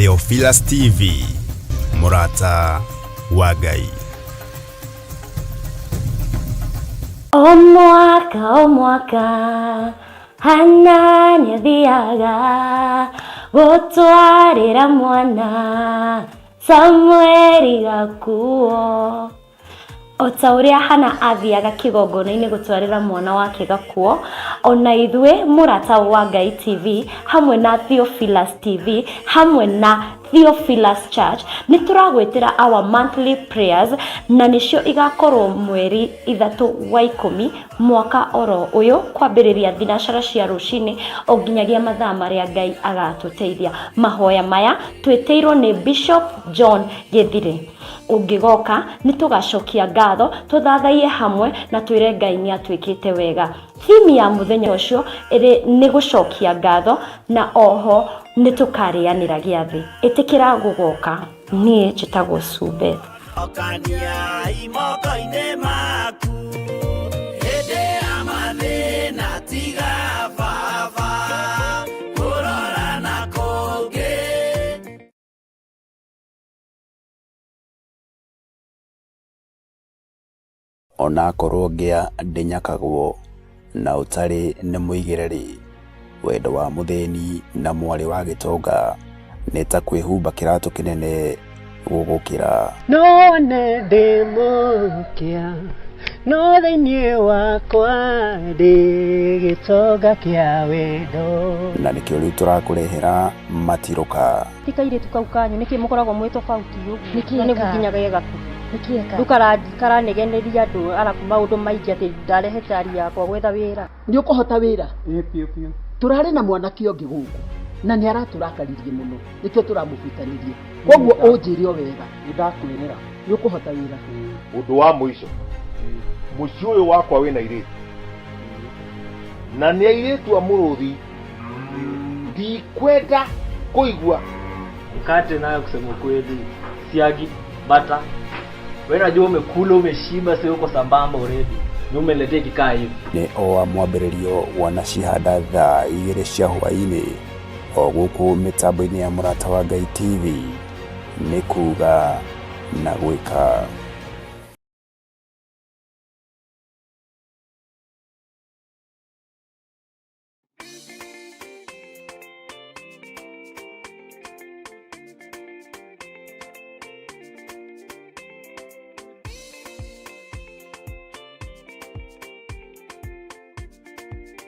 Theophilus TV, Murata wa Ngai. O mwaka hana nyathiaga gutwarira mwana Samueli gakuo. O ta uria Hana athiaga kigongona-inĩ gũtwarĩra mwana wake gakuo, ona ithuĩ Murata wa Ngai TV hamwe na Theophilus TV hamwe na Theophilus Church nĩ tũragwĩtĩra our monthly prayers, na nĩcio igakorwo mweri 3 wa 10 mwaka oro ũyũ, kwambĩrĩria thinacara cia rũcinĩ o nginyagia mathaa marĩa Ngai agatũteithia. Mahoya maya twĩtĩirwo nĩ Bishop John Gĩthire. Ũngĩgoka nĩ tũgacokia ngatho, tũthathaie hamwe na twĩre Ngai nĩ atwĩkĩte wega. Thimi ya mũthenya ũcio nĩ gũcokia ngatho, na oho nĩ tũkarĩanĩra gĩathĩ. Ĩtĩkĩra gũgoka. Niĩ njĩtagwo Sue. Ona korwo ngĩa ndĩnyakagwo na ũtarĩ nĩ mũigĩrĩrĩ, wendo wa mũthĩni na mwarĩ wa gĩtonga nĩ ta kwĩhumba kĩratũ kĩnene gũgũkĩra. No nĩ ndĩ mũkia, no thĩinĩ wakwa ndĩ gĩtonga kĩa wendo. Na nĩkĩo rĩu tũrakũrehera matirũka. Tikairĩtu kau kanyu nĩkĩ mũkoragwo mwĩ tofauti ũguo, na nĩ gũkinyaga gĩgaku ndũkaranegeneria andũ arabu maũndũ maingĩ atĩ ndarehe cari yakwa gwetha wĩra. Nĩ ũkũhota wĩra? Piũ. Tũrarĩ na mwanake ũngĩ gũkũ na nĩ aratũrakaririe mũno, nĩkĩo tũramũbutanĩrie. Koguo ũnjĩre o wega, nĩndakwĩrĩra nĩ ũkũhota wĩra. Ũndũ wa mũico, mũciĩ ũyũ wakwa wĩna airĩtu, na nĩ airĩtu a mũrũthi. Ndikwenda kũigua mkate nayo, kusema kweli, siagi bata. Wewe unajua umekula umeshiba, sio uko sambamba already. Ni umeletea kikaa hivi. Nĩ o mwambĩrĩrio wanacihanda thaa 2 cia hwaĩ-inĩ o gũkũ mĩtambo-inĩ ya Murata wa Ngai TV, nĩ kuga na gwĩka.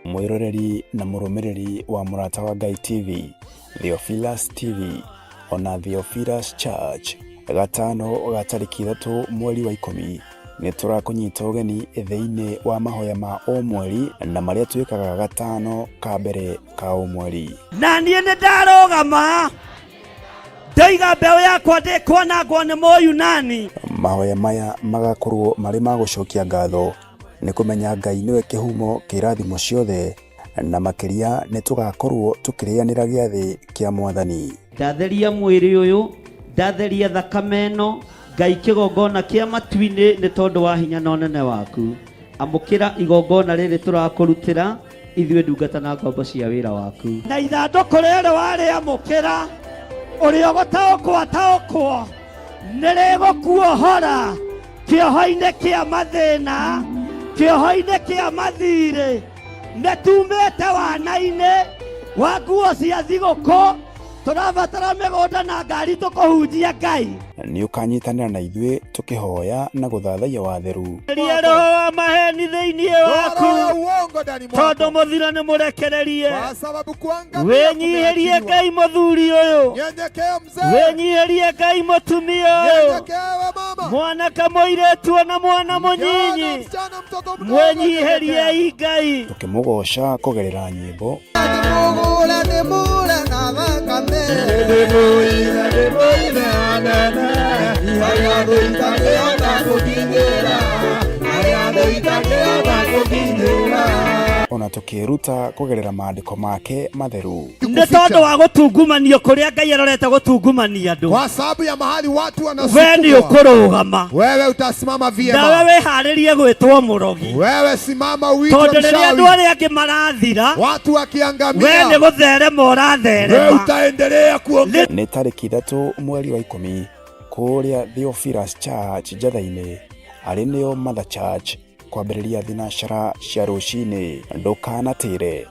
Mwĩroreri na mũrũmĩrĩri wa Murata wa Ngai TV, Theophilus TV ona Theophilus Church, gatano ga tarĩki 3 mweri wa 10 nĩ tũrakũnyita ũgeni thĩinĩ wa mahoya ma o mweri, na marĩa twĩkaga gatano ka mbere ka o mweri. Na niĩ nĩ ndarũgama ndaiga mbeũ yakwa ndĩkwanangwo nĩ Mũyunani. Mahoya maya magakorwo marĩ ma gũcokia ngatho, nĩ kũmenya Ngai nĩwe kĩhumo kĩa irathimo ciothe, na makĩria nĩ tũgakorwo tũkĩrĩanĩra gĩathĩ kĩa Mwathani. Ndatheria mwĩrĩ ũyũ, ndatheria thakame ĩno, Ngai kĩgongona kĩa matu-inĩ nĩ tondũ wa hinya na ũnene waku. Amũkĩra igongona rĩrĩ tũrakũrutĩra ithuĩ ndungata na ngombo cia wĩra waku. Na ithandũkũ rĩrĩ warĩamũkĩra, ũrĩa ũgũtaũkwo nĩ rĩgũkuohora kĩoho-inĩ kĩa mathĩna, kĩoho-inĩ kĩa mathirĩ. Nĩ tumĩte wana-inĩ wa nguo cia thigũkũ, tũrabatara mĩgũnda na ngari tũkũhunjia Ngai. Nĩ ũkanyitanĩra na ithuĩ tũkĩhoya na gũthathaiya watheru. Ria roho wa maheni thĩinĩ waku, tondũ mũthiro nĩ mũrekererie. Wĩnyihĩrie Ngai mũthuri ũyũ, wĩnyihĩrie Ngai mũtumia ũyũ, mwanake mũirĩtu na mwana mũnyinyi, mwĩnyihĩrie Ngai. Tũkĩmũgoca kũgerera nyĩmbo. ona tukiruta kugerera maandiko make matheru. Nĩ tondũ wa gũtungumanio kũrĩa Ngai arorete gũtungumania andũ. Kwa sababu ya mahali watu wanasukuma. Wewe nĩ ũkũrũgama. Wewe utasimama vyema. Na wewe harĩrie gwĩtwo mũrogi. Wewe simama uitwe mchawi. Tondũ rĩrĩa andũ arĩa angĩ marathira, watu wakiangamia, wewe nĩ gũtherema ũratherema. Wewe utaendelea kuongea. Nĩ tarĩki 3 mweri wa 10 kũrĩa Theophilus Church Njatha-inĩ arĩ nĩyo Mother Church kwambĩrĩria thinacara cia rũcinĩ. Ndũkanatĩre.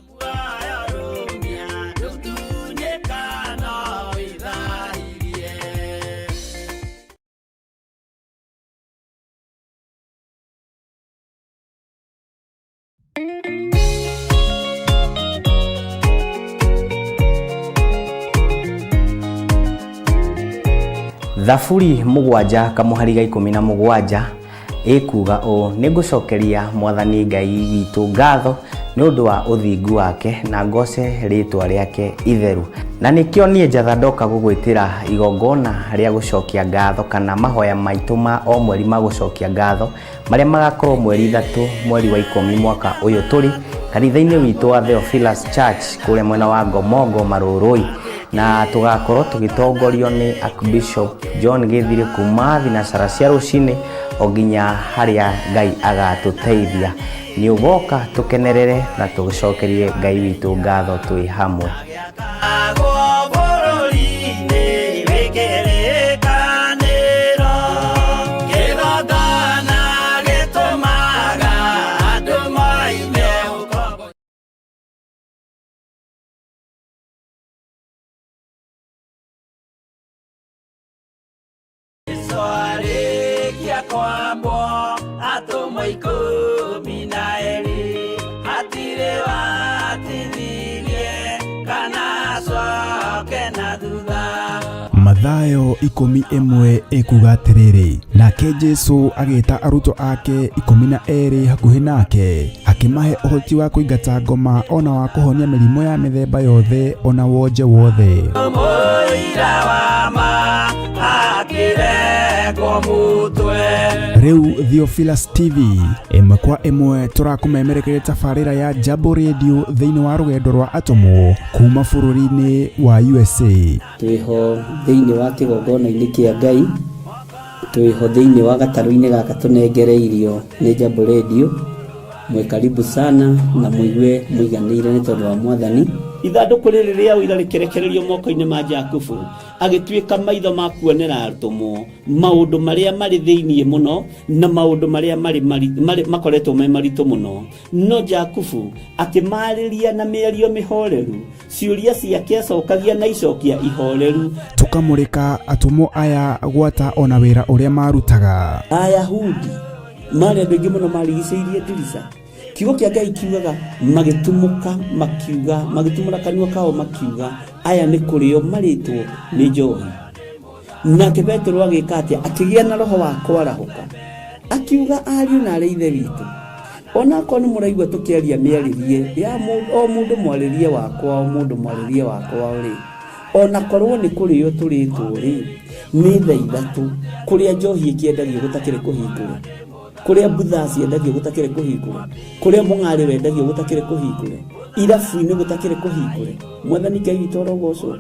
Thaburi 7 kamuhari 17 ikuga o nigucokeria Mwathani Ngai witũ ngatho nĩ ũndũ wa ũthingu wake na ngoce rĩtwa rĩake itheru. Na nĩkĩo niĩ Njatha ndoka gũgwĩtĩra igongona rĩa gũcokia ngatho kana mahoya maitũ ma o mweri ma gũcokia ngatho marĩa magakorwo mweri 3 mweri wa 10 mwaka ũyũ tũrĩ kanitha-inĩ witũ wa Theophilus Church kũrĩa mwena wa Ngomongo Marũrũi, na tugakorwo tũgĩtongorio nĩ Archbishop John Gĩthirĩ kuma thinacara cia rũcinĩ o nginya harĩa Ngai agatũteithia. Nĩ ũgoka tũkenerere na tũgĩcokerie Ngai witũ ngatho twĩ hamwe. Mathayo 11 ikuga atĩrĩrĩ, nake Jesu agĩta arutwo ake 12 hakuhĩ nake akĩmahe ũhoti wa kũingata ngoma ona wa kũhonia mĩrimũ ya mĩthemba yothe ona wonje wothe. Rĩu Theophilus TV ĩmwe kwa ĩmwe tũrakũmemerekeria tabarĩra ya Jambo Radio thĩinĩ wa rũgendo rwa atũmwo kuma bũrũri-inĩ wa USA. Twĩho thĩinĩ wa kĩgongona-inĩ kĩa Ngai, twĩho thĩinĩ wa gatarũ-inĩ gaka tũnengereirio nĩ Jambo Radio. Mwe karibu sana na mũigue mũiganĩire nĩ tondũ wa Mwathani. Ithandũkũ rĩrĩ rĩa ũira rĩkĩrekererio moko-inĩ ma Jakubu agĩtuĩka maitho ma kuonera atũmwo maũndũ marĩa marĩ thĩinĩ mũno na maũndũ marĩa makoretwo me maritũ mũno. No Jakubu akĩmarĩria na mĩario mĩhoreru, ciũria ciake acokagia na icokia ihoreru. Tũkamũrĩka atũmwo aya gwata ona wĩra ũrĩa marutaga. Ayahudi marĩ andũ aingĩ mũno marigicĩirie ndirica. Kiugo kĩa Ngai kiugaga magĩtumũka makiuga, magĩtumũra kanua kao makiuga aya nĩ kũrĩo marĩtwo nĩ njohi. Nake Petero agĩka atĩa? Akĩgĩa na roho wa kwarahũka akiuga ariũ na arĩ ithe witũ, ona korwo nĩ mũraigua tũkĩaria mĩarĩrie ya o mũndũ mwarĩrie wakwa, o mũndũ mwarĩrie wakwa rĩ, ona korwo nĩ kũrĩo tũrĩtwo rĩ, nĩ thaa 3 kũrĩa njohi ĩkĩendagio gũtakĩrĩ kũhingũre, kũrĩa butha ciendagio gũtakĩrĩ kũhingũre, kũrĩa mũng'arĩ wendagio gũtakĩrĩ kũhingũre, irabu-inĩ gũtakĩrĩ kũhingũre. Mwathani Ngai witũ arogocwo.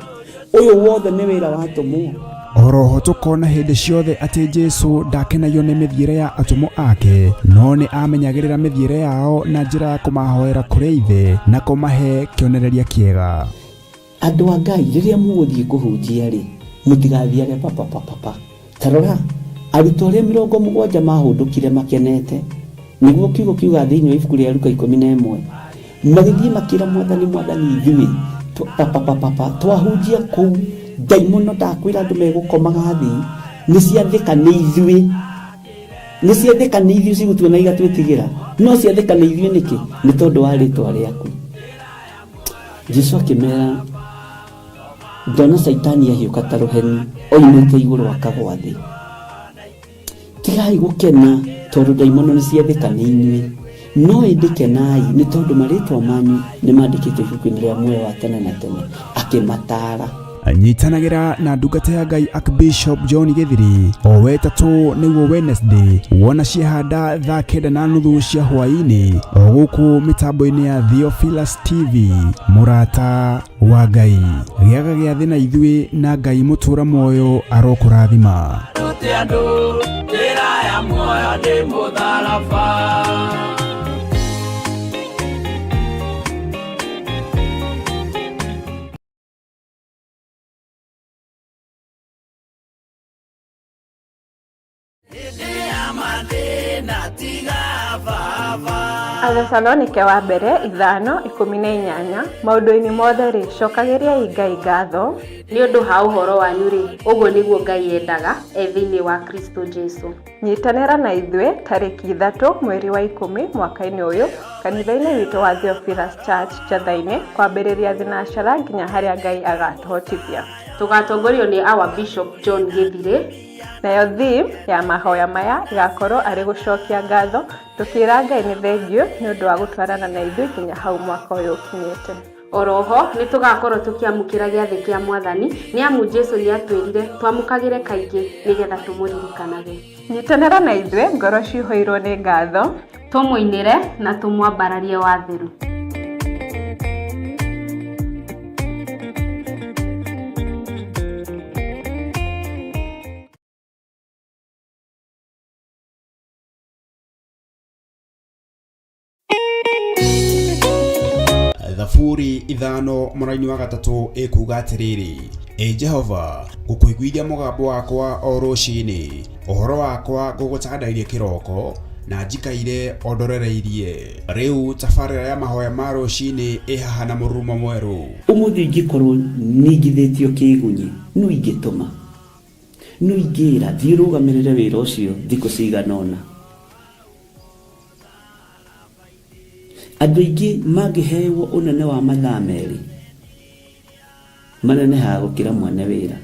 Ũyũ wothe nĩ wĩra wa atũmwo. Oroho tũkona hĩndĩ ciothe atĩ Jesu ndakenagio nĩ mĩthiĩre ya atũmwo ake, no nĩ amenyagĩrĩra mĩthiĩre yao na njĩra ya kũmahoera kũrĩa ithe na kũmahe kĩonereria kĩega. Andũ a Ngai rĩrĩa mũgũthiĩ kũhunjia rĩ, mũtigathiage papa. Tarora arutwo arĩa 70 mahũndũkire makenete, nĩguo kiugo kiuga thĩinĩ wa ibuku rĩa Luka 11 magĩthiĩ makĩra Mwathani ithuĩ twahunjia kũu ndaimono ndakwĩra andũ megũkomaga thĩ nĩciathĩka nĩ ithuĩ cigũtuona igatwĩtigĩra, no ciathĩka nĩ ithuĩ nĩkĩ? Nĩ tondũ wa rĩtwa rĩaku. Jesũ akĩmera, ndona Saitani ahiũka ta rũheni oimĩte igũrũ akagwa thĩ. Tigai gũkena tondũ ndaimono nĩ ciathĩka nĩ inyuĩ, no ĩndĩ kenai nĩ tondũ marĩtwa manyu nĩ mandĩkĩtwo ibuku-inĩ rĩa muoyo wa tene na tene. Akĩmataara nyitanagira na ndungata ya Ngai Archbishop John Githiri o wetatu niguo Wednesday wona ciehanda thaa 9:30 cia hwaini o guku mitambo-ini ya Theophilus TV murata wa Ngai giaga giathi na ithui na Ngai mutura moyo arokurathima Athesalonike wa mbere 5:18 maundu-ini mothe ri cokagiriai Ngai ngatho ni undu ha uhoro wanyu ri uguo niguo Ngai endaga thiini wa Kristo Jesu. Nyitanira na ithue tariki 3 mweri wa 10 mwaka-ini uyu kanitha-ini witu wa Theophilus Church Chathaine kwambiriria thinashara nginya haria Ngai agatuhotithia. Tugatongorio ni our Bishop John Githiri. Nayo theme ya mahoya maya igakorwo ari gucokia ngatho tukira Ngai ni thengio ni undu wa gutwarana na ithui nginya hau mwaka uyu ukinyete. Oroho ni tugakorwo tukiamukira giathi kia Mwathani ni amu Jesu ni atwirire twamukagire kaingi nigetha tumuririkanage. Nyitanira na ithue ngoro ciuhoirwo ni ngatho tumuinire na tumwambararie watheru. Thaburi 5 mũraini wa 3 ikuga atiriri: Jehova ngukuiguithia mugambo wakwa o ruciini, uhoro wakwa ngugutandairie kiroko na njikaire ondorereirie. Riu tabarira ya mahoya ma ruciini ihaha na murumo mweru. Umuthi ingikorwo ningithitio kigunyi no ingituma no ingira thirugamirire wira ucio thikũ ciganona. Andũ aingĩ mangĩheyo unene wa mathaa merĩ manene ha gũkĩra mwene wĩra.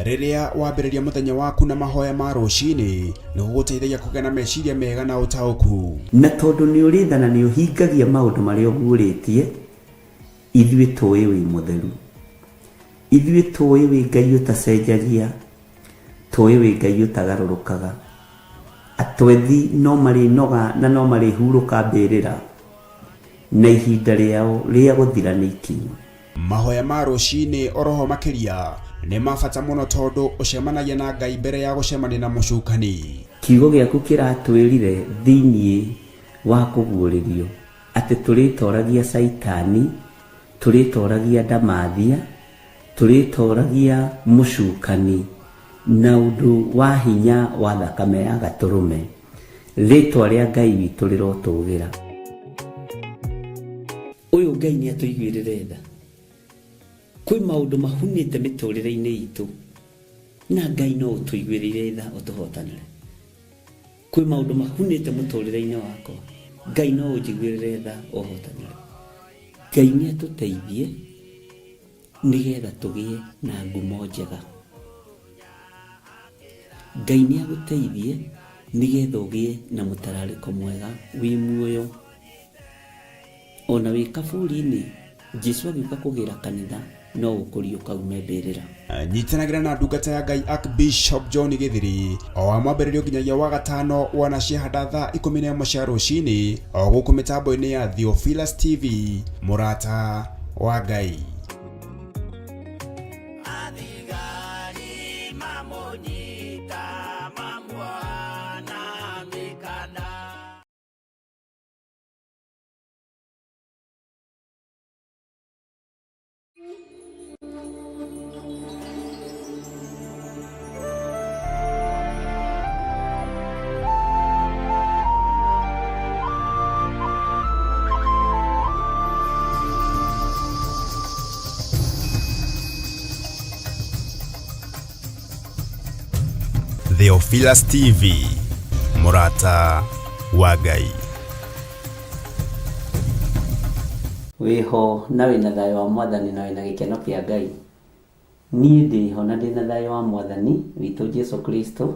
Riria wambĩrĩria mũthenya waku na mahoya ma rũciinĩ nĩ gũgũteithagia kũgĩa na meciria mega na ũtaũku. Na tondũ nĩ ũrĩtha na nĩ ũhingagia maũndũ marĩa ũguũrĩtie, ithuĩ tũĩ wĩ mũtheru, ithuĩ tũĩ wĩ Ngai ũtacenjagia, tũĩ wĩ Ngai ũtagarũrũkaga. Atwethi no marĩnoga na no marĩhurũka mbĩrĩra na ihinda rĩao rĩa gũthira nĩ ikinyu. Mahoya ma rũciinĩ oroho makĩria nĩ mabata mũno tondũ ũcemanagia na Ngai mbere ya gũcemania na mũcukani. Kiugo gĩaku kĩratwĩrire thĩinĩ wa kũguũrĩrio atĩ tũrĩtoragia Saitani, tũrĩtoragia Ndamathia, tũrĩtoragia mũcukani na ũndũ wa hinya wa thakame ya Gatũrũme. Rĩtwa rĩa Ngai witũ rĩrotũgĩra. Ũyũ Ngai nĩ atũiguĩrĩre tha. Kwĩ maũndũ mahunĩte mĩtũrĩre-inĩ itũ na Ngai no ũtũiguĩrĩre tha ũtũhotanĩre. Kwĩ maũndũ mahunĩte mũtũrĩre-inĩ wakwa, Ngai no ũnjiguĩrĩre tha ũhotanĩre. Ngai nĩ atũteithie nĩgetha tũgĩe na ngumo njega. Ngai nĩ agũteithie nĩgetha ũgĩe na mũtararĩko mwega wĩ muoyo. Ona wĩ kaburi-inĩ Jesu agĩũka kũgĩra kanitha no ũkũrio kaume mbĩrĩra. Nyitanagira na ndungata ya Ngai Archbishop John Githiri o wa mwambĩrĩrio nginyagia wa gatano wona ciehanda thaa 11 cia rũciinĩ o gũkũ mĩtambo-inĩ ya Theophilus TV murata wa Ngai. Theophilus TV murata wa Ngai. Wiho na wina thayo wa Mwathani na wina gĩkeno kĩa Ngai. Niĩ ndĩho na ndĩna thayo wa Mwathani witũ Jesu Kristo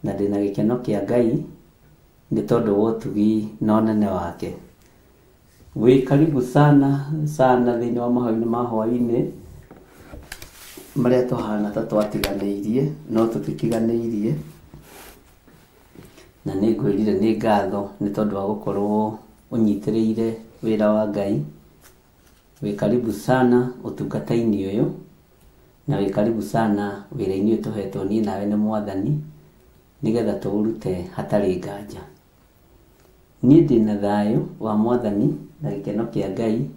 na ndĩna gĩkeno kĩa Ngai nĩ tondũ wa ũtugi na ũnene wake. Wĩ karibu sana thĩinĩ wa mahoya ma hwaĩ-inĩ maria tuhana ta twatiganĩirie no tũtitiganĩirie, na nĩ ngwĩrire nĩ ngatho nĩ tondũ wa gũkorwo ũnyitĩrĩire wĩra wa Ngai. Wĩ karibu sana ũtungata-inĩ ũyũ, na wĩ karibu sana wĩra-inĩ ũyũ tũhetwo niĩ nawe nĩ Mwathani, nĩgetha tũũrute hatarĩ nganja. Niĩ ndĩna thayũ wa Mwathani na gĩkeno kĩa Ngai,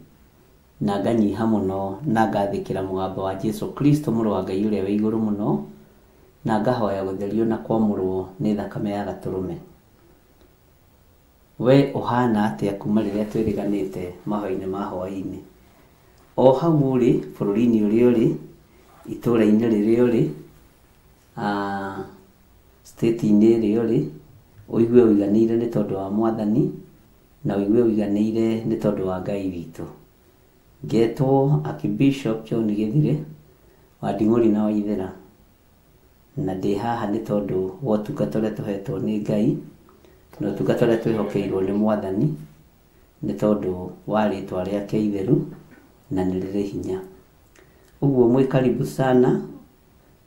na nganyiha mũno na ngathĩkĩra mũgambo wa Jesu Kristo mũrũ wa Ngai ũrĩa wĩ igũrũ mũno, na ngahoya gũtherio na kwamũrwo nĩ thakame ya Gatũrũme. We ũhana atĩa kuma rĩrĩa twĩrĩganĩte mahoya-inĩ ma hwaĩ-inĩ? O hau ũrĩ bũrũri-inĩ ũrĩa ũrĩ, itũũra-inĩ rĩrĩa ũrĩ, state-inĩ ĩrĩa ũrĩ, ũigue ũiganĩire nĩ tondũ wa Mwathani, na ũigue ũiganĩire nĩ tondũ wa Ngai witũ. Ngetwo Archbishop John Gĩthire wa Nding'uri na Waithĩra, na ndĩ haha nĩ tondũ wa ũtungata ũrĩa tũhetwo nĩ Ngai, na ũtungata ũrĩa twĩhokeirwo nĩ Mwathani, nĩ tondũ wa rĩĩtwa rĩake itheru na nĩ rĩrĩ hinya. Ũguo mwĩ karibu sana,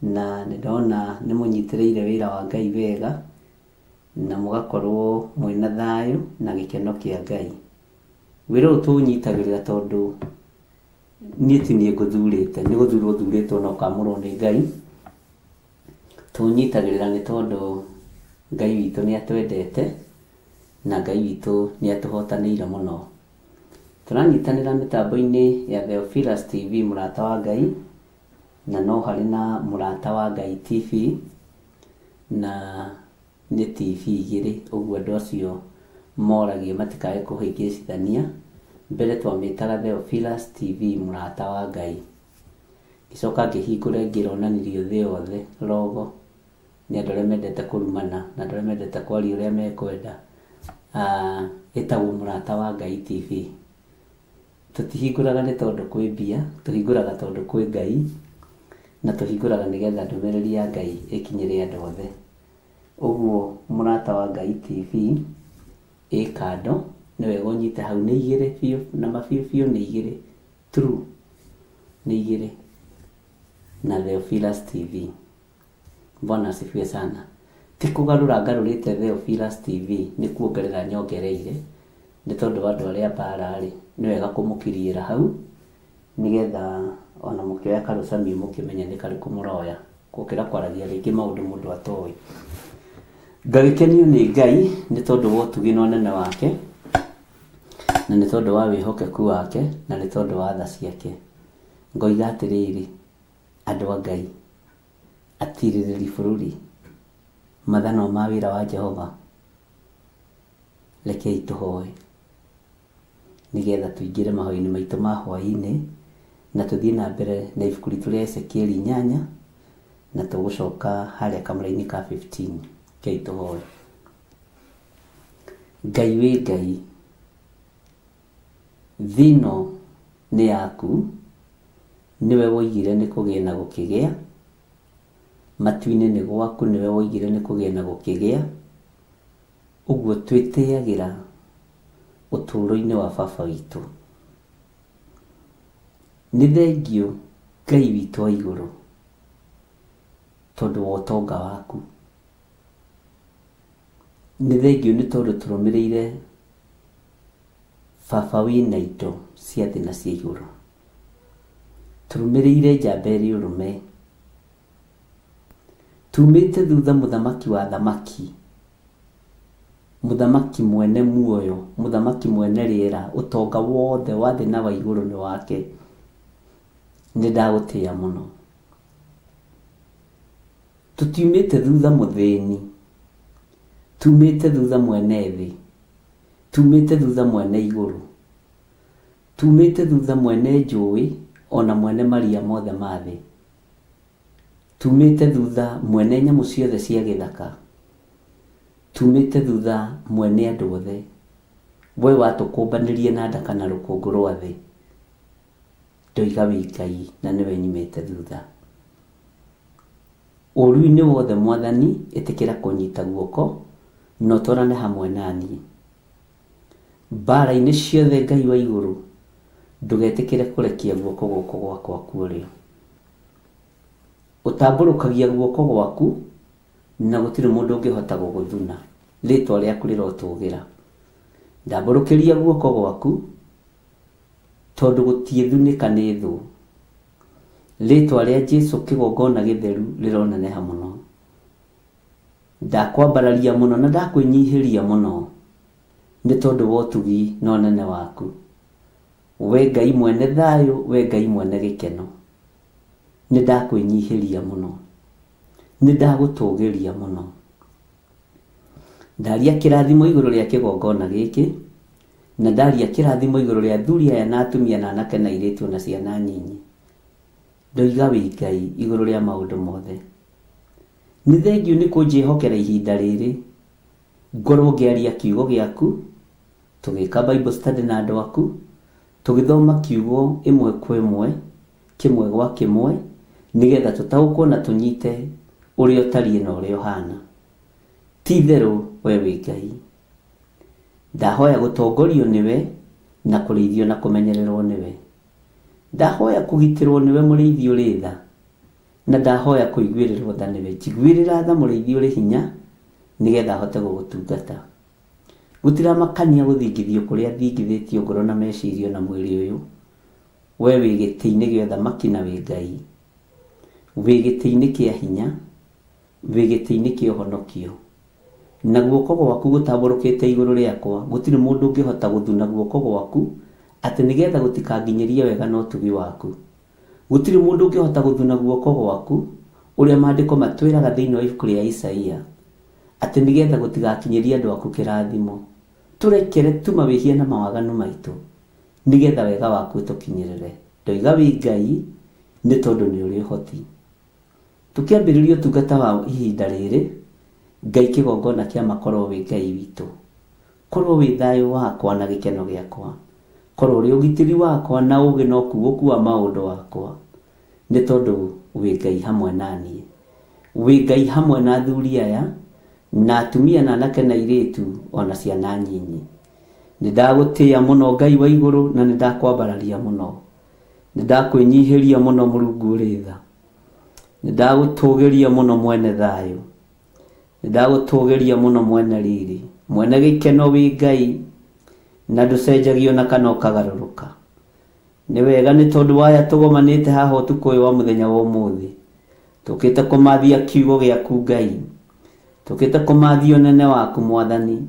na nĩndona nĩ mũnyitĩrĩire wĩra wa Ngai wega, na mũgakorwo mwĩna thayũ na gĩkeno kĩa Ngai. Wĩra ũyũ tũũnyitagĩrĩra tondũ niĩ ti niĩ ngũthurĩte, nĩ gũthurwo thurĩtwo na ũkamũrwo nĩ Ngai. Tũũnyitagĩrĩra nĩ tondũ Ngai witũ nĩ atwendete, na Ngai witũ nĩ atũhotanĩire mũno. Tũranyitanĩra mĩtambo-inĩ ya Theophilus TV mũrata wa Ngai, na no harĩ na mũrata wa Ngai TV, na nĩ TV igĩrĩ, ũguo andũ acio moragie matikae kũhĩngĩcithania. Mbere twamĩtaga Theophilus TV mũrata wa Ngai, icoka ngĩhingũre ngĩronanirio thĩ yothe logo nĩ andũ arĩa mendete kũrumana na andũ arĩa mendete kwaria ũrĩa mekwenda, ĩtagwo mũrata wa Ngai TV. Tũtihingũraga nĩ tondũ kwĩ mbia, tũhingũraga tondũ kwĩ Ngai, na tũhingũraga nĩgetha ndũmĩrĩri ya Ngai ĩkinyĩre andũ othe. Ũguo mũrata wa Ngai TV ĩ kando, nĩ wega ũnyite hau. Nĩ igĩrĩ biũ, na mabiũ biũ nĩ igĩrĩ, true nĩ igĩrĩ, na Theophilus TV. Bwana asifiwe sana. Ti kũgarũra ngarũrĩte Theophilus TV, nĩ kuongerera nyongereire, nĩ tondũ wa andũ arĩa mbararĩ, nĩ wega kũmũkiriĩra hau, nĩgetha ona mũkĩoya karũcami mũkĩmenya nĩ karĩkũ mũroya, gũkĩra kwaragia rĩngĩ maũndũ mũndũ atoĩ. Ngagĩkenio nĩ Ngai nĩ tondũ wa ũtugi na ũnene wake, na nĩ tondũ wa wĩhokeku wake, na nĩ tondũ wa tha ciake. Ngoiga atĩrĩrĩ, andũ a Ngai, atirĩrĩri bũrũri, mathano ma wĩra wa Jehova, rekei tũhoe nĩgetha tũingĩre mahoya-inĩ maitũ ma hwaĩ-inĩ, na tũthiĩ na mbere na ibuku ritũ rĩa Ezekieli 8, na tũgũcoka harĩa kamũra-inĩ ka 15. Rekei tũhoe. Ngai wĩ Ngai, thino nĩ yaku, nĩwe woigire nĩ kũgĩa na gũkĩgĩa, matu-inĩ nĩ gwaku, nĩwe woigire nĩ kũgĩa na gũkĩgĩa. Ũguo twĩtĩagĩra ũtũũro-inĩ wa baba witũ. Nĩ thengiũ Ngai witũ wa igũrũ tondũ wa ũtonga waku. Nĩ thengiũ nĩ tondũ tũrũmĩrĩire baba wĩna indo cia thĩ na cia igũrũ, tũrũmĩrĩire njamba ĩrĩ ũrũme, tumĩte thutha mũthamaki wa thamaki, mũthamaki mwene muoyo, mũthamaki mwene rĩera, ũtonga wothe wa thĩ na wa igũrũ nĩ wake. Nĩ ndagũtĩĩa mũno. Tũtiumĩte thutha mũthĩni, tumĩte thutha mwene thĩ, tumĩte thutha mwene igũrũ, tumĩte thutha mwene njũĩ ona mwene maria mothe ma thĩ, tumĩte thutha mwene nyamũ ciothe cia gĩthaka, tumĩte thutha mwene andũ othe, we watũkũmbanĩrie na nda kana rũkũngũ rwa thĩ. Ndoiga wĩ Ngai na nĩwe nyumĩte thutha. Ũru-inĩ wothe Mwathani, ĩtĩkĩra kũnyita guoko na ũtwarane hamwe naniĩ. Mbara-inĩ ciothe Ngai wa igũrũ, ndũgetĩkĩre kũrekia guoko gũkũ gwakwa kuorio. Ũtambũrũkagia guoko gwaku na gũtirĩ mũndũ ũngĩhota gũgũthuna. Rĩtwa rĩaku rĩrotũgĩra. Ndambũrũkĩria guoko gwaku tondũ gũtiethunĩka nĩ thũ. Rĩtwa rĩa Jesũ kĩgongona gĩtheru rĩroneneha mũno. Ndakwambararia mũno na ndakwĩnyihĩria mũno nĩ tondũ wa ũtugi na ũnene waku. We Ngai mwene thayũ, we Ngai mwene gĩkeno. Nĩ ndakwĩnyihĩria mũno, nĩ ndagũtũgĩria mũno. Ndaria kĩrathimo igũrũ rĩa kĩgongona gĩkĩ, na ndaria kĩrathimo igũrũ rĩa athuri aya na atumia na anake na airĩtu na ciana nyinyi. Ndoiga wĩ Ngai igũrũ rĩa maũndũ mothe. Nĩ thengiũ nĩ kũnjĩhokera ihinda rĩrĩ, ngorwo ngĩaria kiugo gĩaku, tũgĩka Bible study na andũ aku, tũgĩthoma kiugo ĩmwe kwa ĩmwe, kĩmwe gwa kĩmwe, nĩgetha tũtaũkwo na tũnyite ũrĩa ũtariĩ na ũrĩa ũhana. Ti-itherũ we wĩ Ngai. Ndahoya gũtongorio nĩwe na kũrĩithio na kũmenyererwo nĩwe. Ndahoya kũgitĩrwo nĩwe mũrĩithi ũrĩ tha, na ndahoya kũiguĩrĩrwo tha nĩwe. Njiguĩrĩra tha mũrĩithi ũrĩ hinya nĩgetha hote gũgũtungata. Gũtiramakania gũthingithio kũrĩa thingithĩtio ngoro na meciria na mwĩrĩ ũyũ. We wĩ gĩtĩ-inĩ gĩa ũthamaki na wĩ Ngai. Wĩ gĩtĩ-inĩ kĩa hinya, wĩ gĩtĩ-inĩ kĩa ũhonokio. Na guoko gwaku gũtambũrũkĩte igũrũ rĩakwa, gũtirĩ mũndũ ũngĩhota gũthuna guoko gwaku atĩ nĩgetha gũtikanginyerie wega na ũtugi waku. Gũtirĩ mũndũ ũngĩhota gũthuna guoko gwaku ũrĩa maandĩko matwĩraga thĩinĩ wa ibuku rĩa Isaia atĩ nĩgetha gũtigakinyerie andũ aku kĩrathimo. Tũrekere tu mawĩhia na mawaganu maitũ nĩgetha wega waku ũtũkinyĩrĩre. Ndoiga wĩ Ngai nĩ tondũ nĩ ũrĩ ũhoti. Tũkĩambĩrĩria ũtungata wa ihinda rĩrĩ, Ngai kĩgongona kĩa makorwo wĩ Ngai witũ. Korwo wĩ thayũ wakwa na gĩkeno gĩakwa. Korwo ũrĩ ũgitĩri wakwa na ũũgĩ na ũkuũku wa maũndũ wakwa. Nĩ tondũ wĩ Ngai hamwe naniĩ. Wĩ Ngai hamwe na athuri aya na atumia na anake na airĩtu ona ciana nyinyi. Nĩ ndagũtĩĩa mũno Ngai wa igũrũ na nĩ ndakwambararia mũno. Nĩ ndakwĩnyihĩria mũno Mũrungu ũrĩ tha. Nĩ ndagũtũgĩria mũno mwene thayũ. Nĩ ndagũtũgĩria mũno mwene riri, mwene gĩkeno wĩ Ngai, na ndũcenjagio na kana ũkagarũrũka. Nĩ wega nĩ tondũ waya tũgomanĩte haha ũtukũ ũyũ wa mũthenya wa ũmũthĩ. Tũkĩte kũmathia kiugo gĩaku Ngai. Tũkĩte kũmathia ũnene waku Mwathani.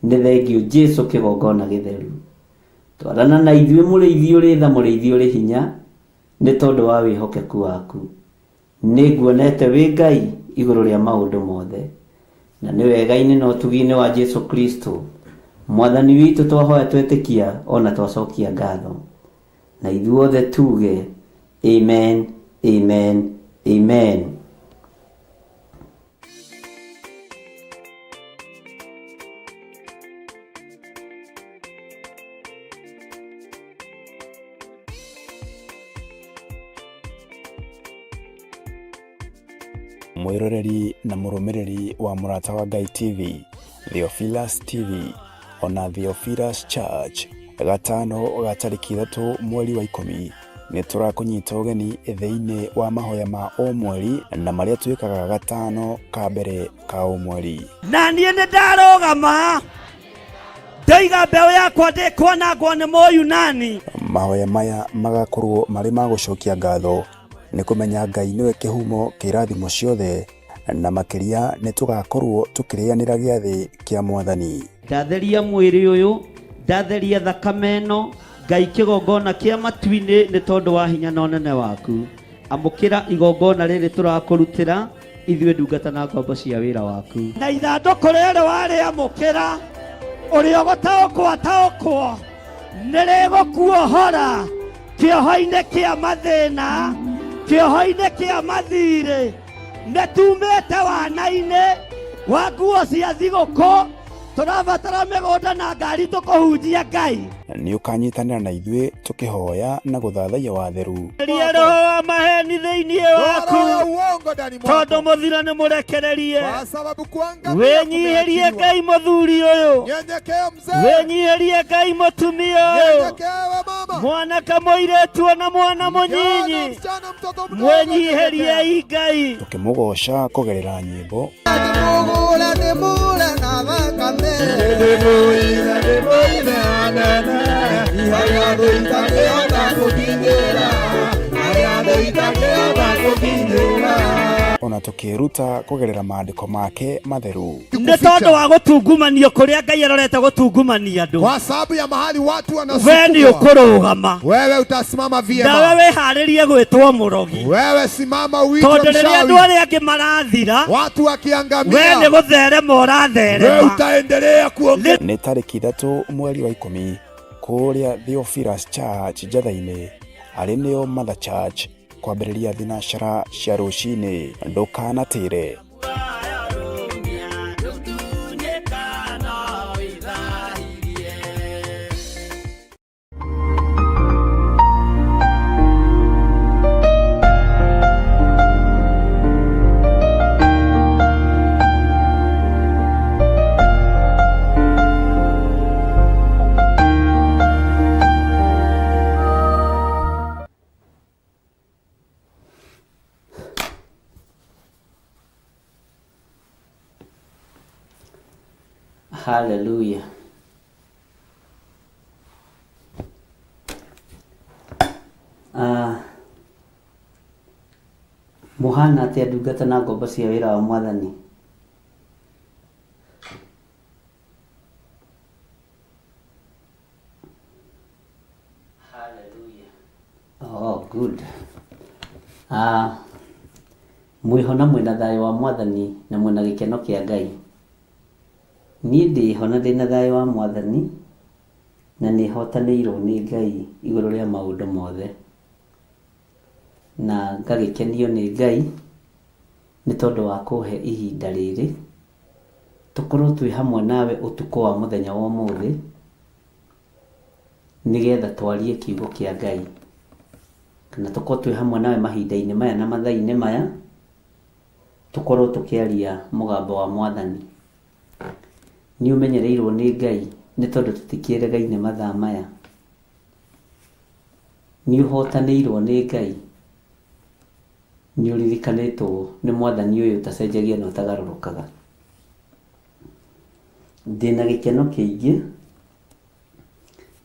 Nĩ thengiũ Jesũ kĩgongona gĩtheru. Twarana na ithuĩ mũrĩithi ũrĩ tha, mũrĩithi ũrĩ hinya, nĩ tondũ wa wĩhokeku waku. Nĩ nguonete wĩ Ngai igũrũ rĩa maũndũ mothe. Na nĩ wega-inĩ na ũtugi-inĩ wa Jesũ Kristo, Mwathani witũ twahoya twetĩkia ona twacokia ngatho. Na ithuothe tuge amen, amen, amen. Mwĩroreri na mũrũmĩrĩri wa Mũrata wa Ngai TV, Theophilus TV, ona Theophilus Church, gatano ga tarĩki 3 mweri wa 10, nĩ tũrakũnyita ũgeni thĩinĩ wa mahoya ma o mweri na marĩa twĩkaga gatano ka mbere ka o mweri. Na niĩ nĩ ndarũgama ndaiga mbeũ yakwa ndĩkwanangwo nĩ Mũyunani. Mahoya maya magakorwo marĩ ma gũcokia ngatho, nĩ kũmenya Ngai nĩwe kĩhumo kĩa irathimo ciothe, na makĩria nĩ tũgakorwo tũkĩrĩanĩra gĩathĩ kĩa Mwathani. Ndatheria mwĩrĩ ũyũ, ndatheria thakame ĩno, Ngai kĩgongona kĩa matu-inĩ nĩ tondũ wa hinya na ũnene waku. Amũkĩra igongona rĩrĩ tũrakũrutĩra ithuĩ ndungata na ngombo cia wĩra waku. Na ithandũkũ rĩrĩ warĩamũkĩra, ũrĩa ũgũtaũkwo nĩrĩgũkuohora kĩoho-inĩ kĩa mathĩna, kĩoho-inĩ kĩa mathirĩ. Nĩ tumĩte wana-inĩ wa nguo cia thigũkũ, tũrabatara mĩgũnda na ngari tũkũhunjia Ngai. Nĩ ũkanyitanĩra na ithuĩ tũkĩhoya na gũthathaiya watheru. Ria roho wa maheni thĩinĩ waku, tondũ mũthiro nĩ mũrekererie. Wĩnyihĩrie Ngai mũthuri ũyũ, wĩnyihĩrie Ngai mũtumia ũyũ, mwanake mũirĩtu na mwana mũnyinyi, mwĩnyihĩrie Ngai. Tũkĩmũgoca kũgerera nyĩmbo ona tũkĩruta kũgerera maandĩko make matheru. Nĩ tondũ wa gũtungumanio kũrĩa Ngai arorete gũtungumania andũ. Kwa sababu ya mahali watu wanasukuma, wewe nĩ ũkũrũgama. Wewe utasimama vyema. Na wewe harĩrie gwĩtwo mũrogi. Wewe simama uitwe mshauri. Tondũ rĩrĩa andũ arĩa angĩ marathira, watu wakiangamia, wewe nĩ gũtherema ũratherema. Wewe utaendelea kuongea. Nĩ tarĩki 3 mweri wa 10 kũrĩa Theophilus Church Njatha-inĩ, arĩ nĩyo Mother Church, kwambĩrĩria thinacara cia rũcinĩ. Ndũkanatĩre. Hallelujah. Muhana atĩa ndungata na ngombo cia wĩra wa Mwathani? Hallelujah. Oh, good. Mwĩhona mwĩna thayũ wa Mwathani na mwĩna gĩkeno kĩa Ngai. Niĩ ndĩhona ndĩna thayũ wa Mwathani na nĩ hotanĩirwo nĩ Ngai igũrũ rĩa maũndũ mothe, na ngagĩkenio nĩ Ngai nĩ tondũ wa kũhe ihinda rĩrĩ tũkorwo twĩ hamwe nawe ũtukũ wa mũthenya wa ũmũthĩ, nĩgetha twarie kiugo kĩa Ngai, kana tũkorwo twĩ hamwe nawe mahinda-inĩ maya na mathaa-inĩ maya, tũkorwo tũkĩaria mũgambo wa Mwathani. Nĩ ũmenyereirwo nĩ Ngai nĩ tondũ tũtikĩeregaine mathaa maya. Nĩ ũhotanĩirwo nĩ Ngai, nĩ ũririkanĩtwo nĩ Mwathani ũyũ ũtacenjagia na ũtagarũrũkaga. Ndĩna gĩkeno kĩingĩ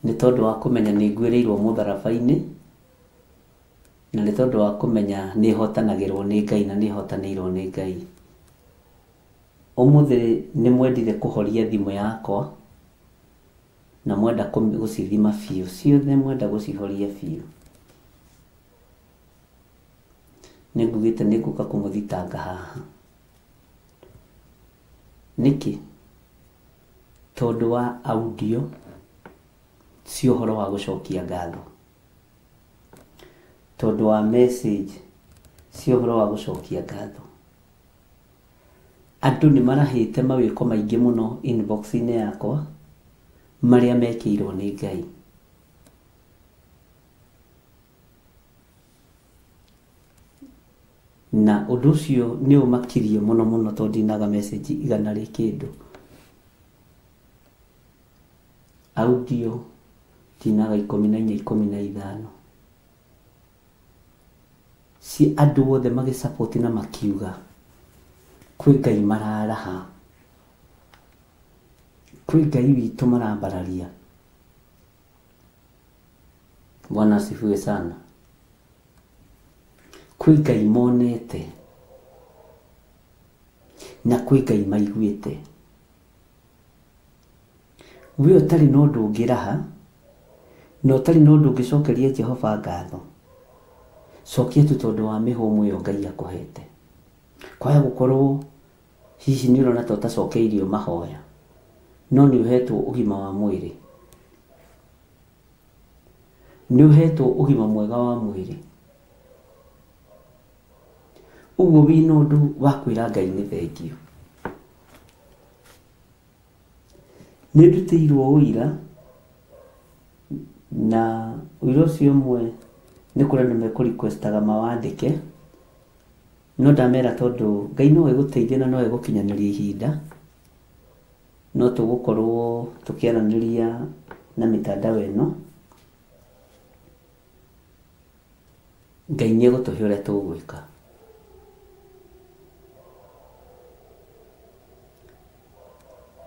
nĩ tondũ wa kũmenya nĩ nguĩrĩirwo mũtharaba-inĩ, na nĩ tondũ wa kũmenya nĩ hotanagĩrwo nĩ Ngai na nĩ hotanĩirwo nĩ Ngai. Ũmũthĩ nĩ mwendire kũhoria thimũ yakwa na mwenda gũcithima biũ, ciothe mwenda gũcihoria biũ. Nĩ ngugĩte nĩ ngũka kũmũthitanga haha. Nĩkĩ? Tondũ wa audio ci ũhoro wa gũcokia ngatho, tondũ wa message ci ũhoro wa gũcokia ngatho. Andũ nĩ marahĩte mawĩko maingĩ mũno inbox-inĩ yakwa marĩa mekĩirwo nĩ Ngai. Na ũndũ ũcio nĩ ũmakirie mũno mũno tondũ ndinaga message igana rĩ kĩndũ. Audio ndinaga 14-15. Si andũ othe magĩsupport na makiuga kwĩ Ngai mararaha, kwĩ Ngai witũ marambararia. Bwana asifiwe sana. Kwĩ Ngai monete na kwĩ Ngai maiguĩte. We ũtarĩ na ũndũ ũngĩraha na ũtarĩ na ũndũ ũngĩcokeria Jehova ngatho, cokia tu tondũ wa mĩhũmũ ĩyo Ngai akũhete. Kwaya gũkorwo hihi nĩ ũrona ta ũtacokeirio mahoya, no nĩ ũhetwo ũgima wa mwĩrĩ, nĩ ũhetwo ũgima mwega wa mwĩrĩ. Ũguo wĩna ũndũ wa kwĩra Ngai nĩ thengio. nĩ ndutĩirwo ũira na ũira ũcio ũmwe nĩ kũrĩa nĩ mekũrequestaga mawandĩke, no ndamera tondũ Ngai no egũteithia na no egũkinyanĩria ihinda, no tũgũkorwo tũkĩaranĩria na mĩtandao ĩno. Ngai nĩ egũtũhe ũrĩa tũgwĩka.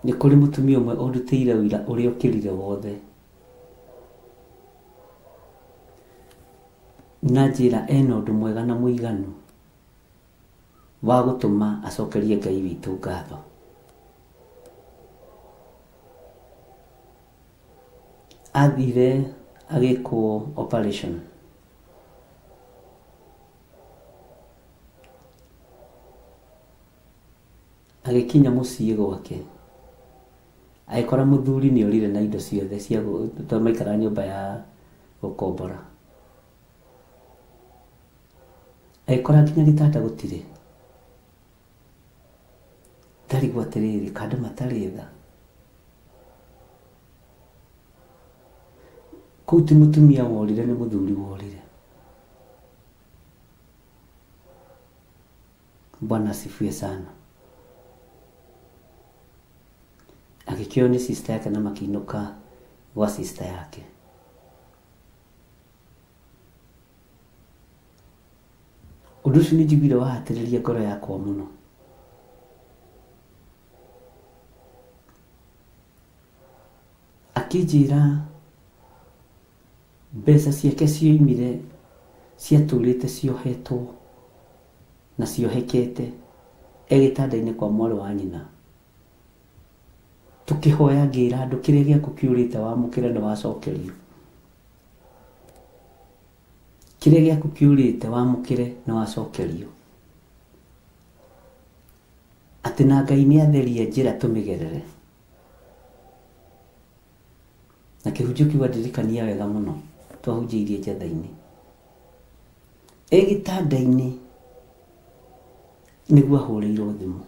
Nĩ kũrĩ mũtumia ũmwe ũndutĩire ũira ũrĩa ũkĩrire wothe, na njĩra ena ũndũ mwega na mũiganu wa gũtũma acokerie Ngai witũ ngatho. Athire agĩkwo operation, agĩkinya mũciĩ gwake agĩkora mũthuri nĩ orire na indo ciothe cia maikara nyũmba ya gũkombora. Agĩkora nginya gĩtanda gũtirĩ. Ndarigwo atĩrĩrĩ, kandũ matarĩ tha. Kũu ti mũtumia worire, nĩ mũthuri worire. Bwana asifiwe sana. Agĩkĩo nĩ sister yake na makĩinũka gwa sister yake. Ũndũ ũcio nĩ njiguire wahatĩrĩria ngoro yakwa mũno. Akĩnjĩra mbeca ciake cioimire ciatũrĩte ciohetwo na ciohekete gĩtanda-inĩ kwa mwarĩ wa nyina. Tũkĩhoya ngĩra andũ, kĩrĩa gĩaku kĩũrĩte wamũkĩre nĩ wacokerio. Kĩrĩa gĩaku kĩũrĩte wamũkĩre nĩ wacokerio. Atĩ na Ngai nĩ atherie njĩra tũmĩgerere. Na kĩhunjio kĩu andirikania wega mũno twahunjĩirie Njatha-inĩ. Gĩtanda-inĩ nĩguo ahũrĩirwo thimũ.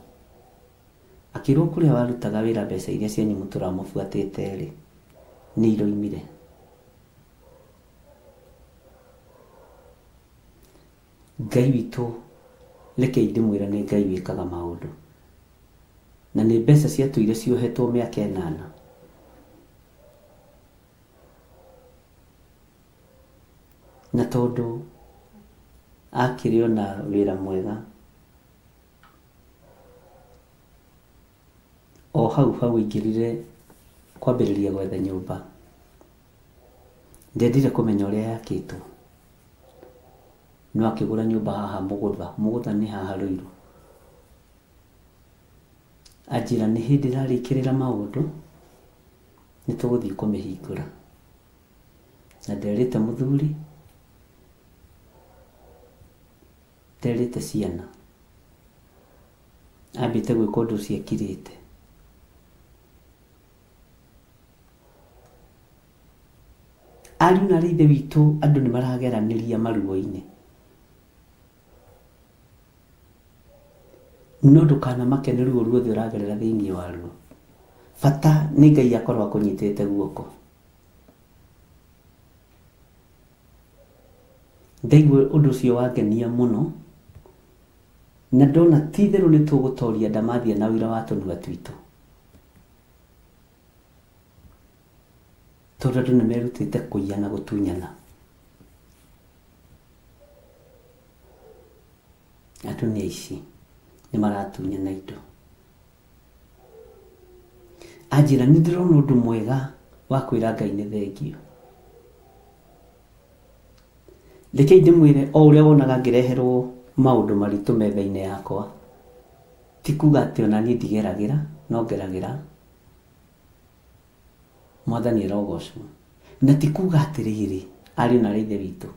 Akĩrwo kũrĩa warutaga wĩra mbeca iria cianyu mũtũramũbuatĩte rĩ, nĩ iroimire. Ngai witũ reke ndĩmwĩre nĩ Ngai wĩkaga maũndũ. Na nĩ mbeca ciatũire ciohetwo mĩaka 8. Na tondũ akĩrĩ ona wĩra mwega, o hau aingĩrire kwambĩrĩria gwetha nyũmba. Ndendire kũmenya ũrĩa yakĩtwo, no akĩgũra nyũmba haha Mũgũtha nĩ haha Rũirũ. Anjĩra nĩ hĩndĩ ĩrarĩkĩrĩra maũndũ, nĩ tũgũthiĩ kũmĩhingũra. Na nderĩte mũthuri, nderĩte ciana, ambĩte gwĩka ũndũ ũcio ekirĩte. Ariũ na ithe witũ andũ nĩ marageranĩria maruo-inĩ, no ndũkanamake nĩ ruo ruothe ũragerera thĩinĩ waruo. Bata nĩ Ngai akorwo akũnyitĩte guoko. Ndaigua ũndũ ũcio wangenia mũno, na ndona ti itherũ nĩ tũgũtoria ndamathia na wĩra wa tũnua twitũ. Tondũ andũ nĩ merutĩte kũiya na gũtunyana. Andũ nĩ aici, nĩ maratunyana indo. Anjĩra nĩ ndĩrona ũndũ mwega wa kwĩra Ngai nĩ thengio. Reke ndĩmwĩre o ũrĩa wonaga ngĩreherwo maũndũ maritũ metha-inĩ yakwa, ti kuga atĩ ona niĩ ndigeragĩra, no ngeragĩra. Mwathani arogocwo. Na ti kuga atĩrĩrĩ, ariũ na ithe witũ,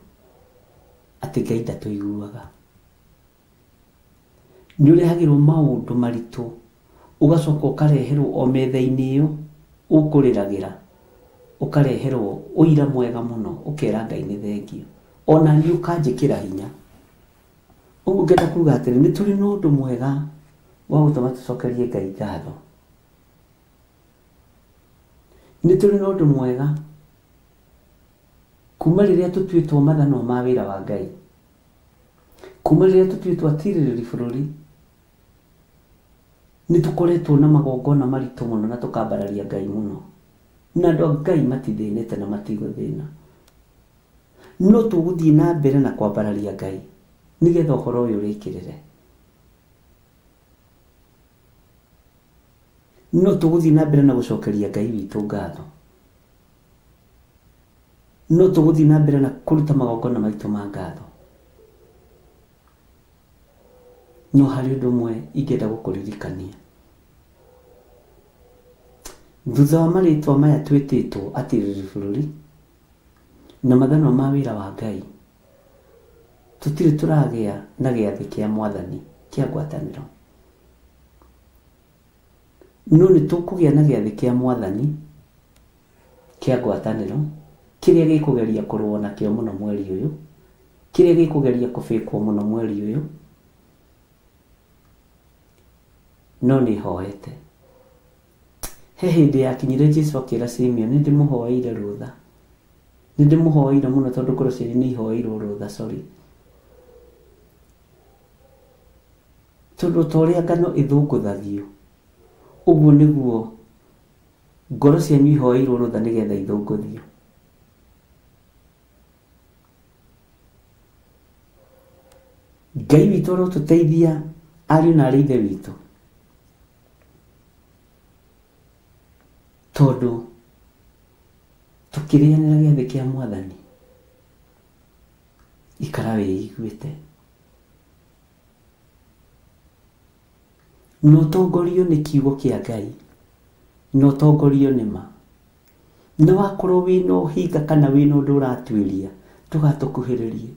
atĩ Ngai ndatũiguaga. Nĩ ũrehagĩrwo maũndũ maritũ, ũgacoka ũkareherwo o metha-inĩ ĩyo ũkũrĩragĩra, ũkareherwo ũira mwega mũno, ũkera Ngai nĩ thengio. Ona niĩ ũkanjĩkĩra hinya. Ũguo ngenda kuga atĩrĩ, nĩ tũrĩ na ũndũ mwega wa gũtũma tũcokerie Ngai ngatho. nĩ tũrĩ na ũndũ mwega kuma rĩrĩa tũtuĩtwo mathanwa ma wĩra wa Ngai, kuma rĩrĩa tũtuĩtwo atirĩrĩri bũrũri, nĩ tũkoretwo na magongona maritũ mũno na tũkambararia Ngai mũno, na andũ a Ngai matithĩnĩte na matigũthĩna. No tũgũthiĩ na mbere na kwambararia Ngai nĩgetha ũhoro ũyũ ũrĩkĩrĩre. No tũgũthiĩ na mbere na gũcokeria Ngai witũ ngatho. No tũgũthiĩ na mbere na kũruta magongona maitũ ma ngatho. No harĩ ũndũ ũmwe ingĩenda gũkũririkania. Thutha wa marĩtwa maya twĩtĩtwo atirĩrĩri bũrũri na mathanwa ma wĩra wa Ngai, tũtirĩ tũragĩa na gĩathĩ kĩa Mwathani kĩa ngwatanĩro. No nĩ tũkũgĩa na gĩathĩ kĩa Mwathani kĩa ngwatanĩro, kĩrĩa gĩkũgeria kũrũo nakĩo mũno mweri ũyũ, kĩrĩa gĩkũgeria kũbĩkwo mũno mweri ũyũ. No nĩ hoete. He hĩndĩ yakinyire Jesũ akĩra Simeon, nĩ ndĩmũhoeire rũtha. Nĩ ndĩmũhoeire mũno tondũ ngoro cianyu nĩ ihoeirwo rũtha, sorry. Tondũ ta ũrĩa ngano ĩthũngũthagio, ũguo nĩguo ngoro cianyu ihoeirwo rũtha nĩgetha ithũngũthio. Ngai witũ arotũteithia ariũ na arĩ ithe witũ, tondũ tũkĩrĩanĩra gĩathĩ kĩa Mwathani, ikara wĩiguĩte na ũtongorio nĩ kiugo kĩa Ngai, na ũtongorio nĩ ma. Na wakorwo wĩna ũhinga kana wĩna ũndũ ũratuĩria, ndũgatũkuhĩrĩrie.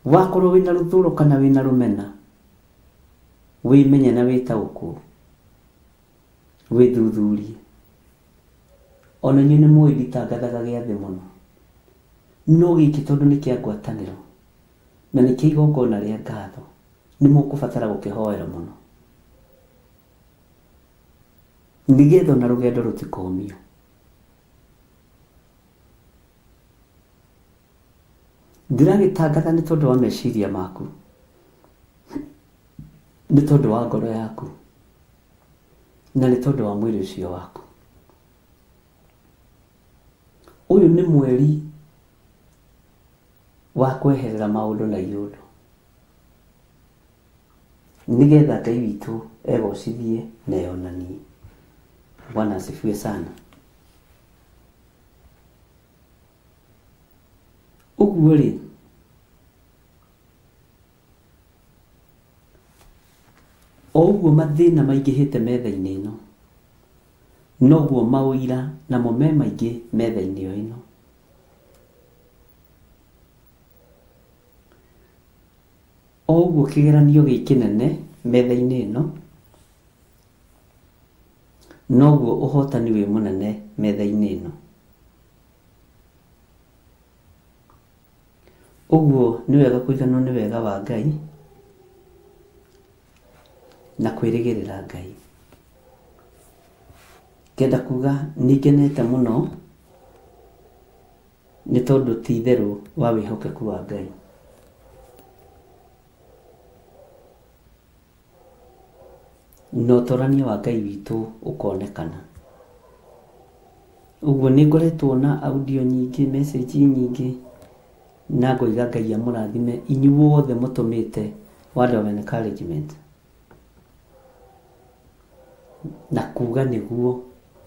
Wakorwo wĩna rũthũro kana wĩna rũmena, wĩmenye na wĩtaũkwo, wĩthuthurie. Ona inyuĩ nĩ mũĩ nditangathaga gĩathĩ mũno, no gĩkĩ tondũ nĩ kĩa ngwatanĩro na nĩ kĩa igongona rĩa ngatho, nĩ mũkũbatara gũkĩhoera mũno, nĩgetha ona rũgendo rũtikomio. Ndiragĩtangatha nĩ tondũ wa meciria maku, nĩ tondũ wa ngoro yaku, na nĩ tondũ wa mwĩrĩ ũcio waku. Ũyũ nĩ mweri wa kweherera maũndũ na iũndũ, nĩgetha Ngai witũ egocithie na eyonanie. Bwana asifiwe sana. Ũguo rĩ, o ũguo mathĩna maingĩhĩte metha-inĩ ĩno, noguo maũira namo me maingĩ metha-inĩ ĩno. O ũguo kĩgeranio gĩ kĩnene metha-inĩ ĩno, noguo ũhotani wĩ mũnene metha-inĩ ĩno. Ũguo nĩ wega kũiganwo nĩ wega wa Ngai na kwĩrĩgĩrĩra Ngai. Ngenda kuga nĩngenete mũno nĩ tondũ ti itherũ wa wĩhokeku wa Ngai. Na ũtorania wa Ngai witũ ũkonekana. Ũguo nĩ ngoretwo na audio nyingĩ, message nyingĩ, na ngoiga Ngai amũrathime inyuothe mũtũmĩte word of encouragement, na kuga nĩguo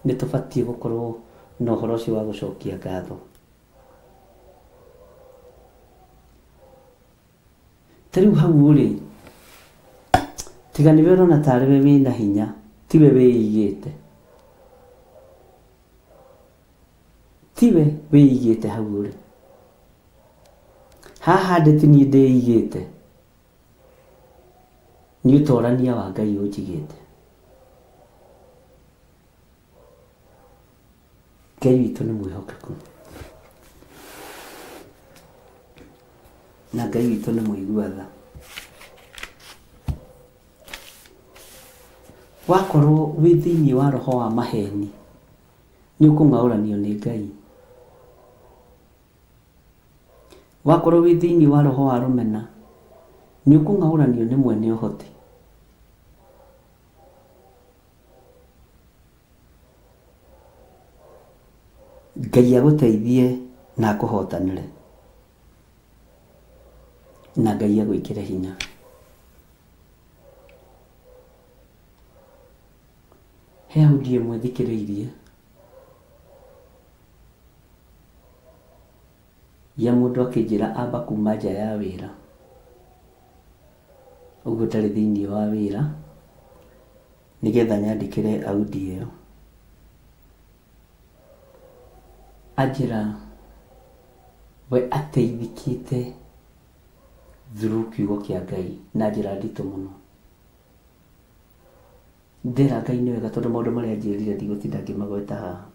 nĩ tũbatiĩ gũkorwo na ũhoro ũcio wa gũcokia ngatho. Ta rĩu hau ũrĩ, tiga nĩwe ũrona tarĩ we wĩna hinya, tiwe wĩigĩte, tiwe wĩigĩte hau ũrĩ. Haha ndĩ niĩ ndĩigĩte, nĩ ũtorania wa Ngai ũnjigĩte. Ngai witũ nĩ mwĩhokeku, na Ngai witũ nĩ mũigua tha. wakorwo wĩ thĩinĩ wa roho wa maheni nĩ ũkũng'aũranio nĩ Ngai. Wakorwo wĩ thĩinĩ wa roho wa rũmena nĩ ũkũng'aũranio nĩ mwene ũhoti. Ngai agũteithie na akũhotanĩre, na Ngai agwĩkĩre hinya. He audio ĩmwe thikĩrĩirie ya mũndũ akĩnjĩra amba kuma nja ya wĩra, ũguo tarĩ thĩinĩ wa wĩra, nĩgetha nyandĩkĩre audio ĩyo. Anjĩra we ateithĩkĩte through kiugo kĩa Ngai na njĩra nditũ mũno. Ndera Ngai nĩ wega tondũ maũndũ marĩa anjĩrire ndigũtinda ngĩmagweta haha,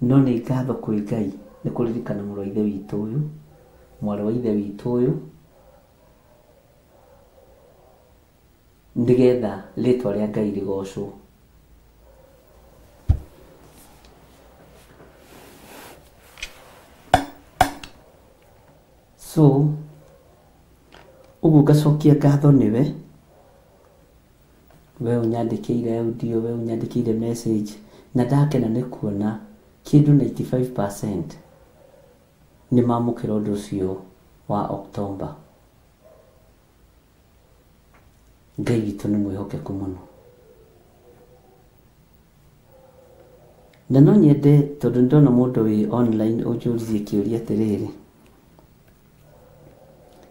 no nĩ ngatho kwĩ Ngai nĩ kũririkana mũrũ wa ithe witũ ũyũ, mwarĩ wa ithe witũ ũyũ, nĩgetha rĩtwa rĩa Ngai rĩgocwo. So ũguo ngacokia ngatho nĩwe, we ũnyandĩkĩire audio, we ũnyandĩkĩire message, na ndakena nĩ kuona kĩndũ 95% nĩ mamũkĩra ũndũ ũcio wa October. Ngai witũ nĩ mwĩhokeku mũno, na no nyende tondũ ndona mũndũ wĩ online ũnjũririe kĩũria atĩrĩrĩ,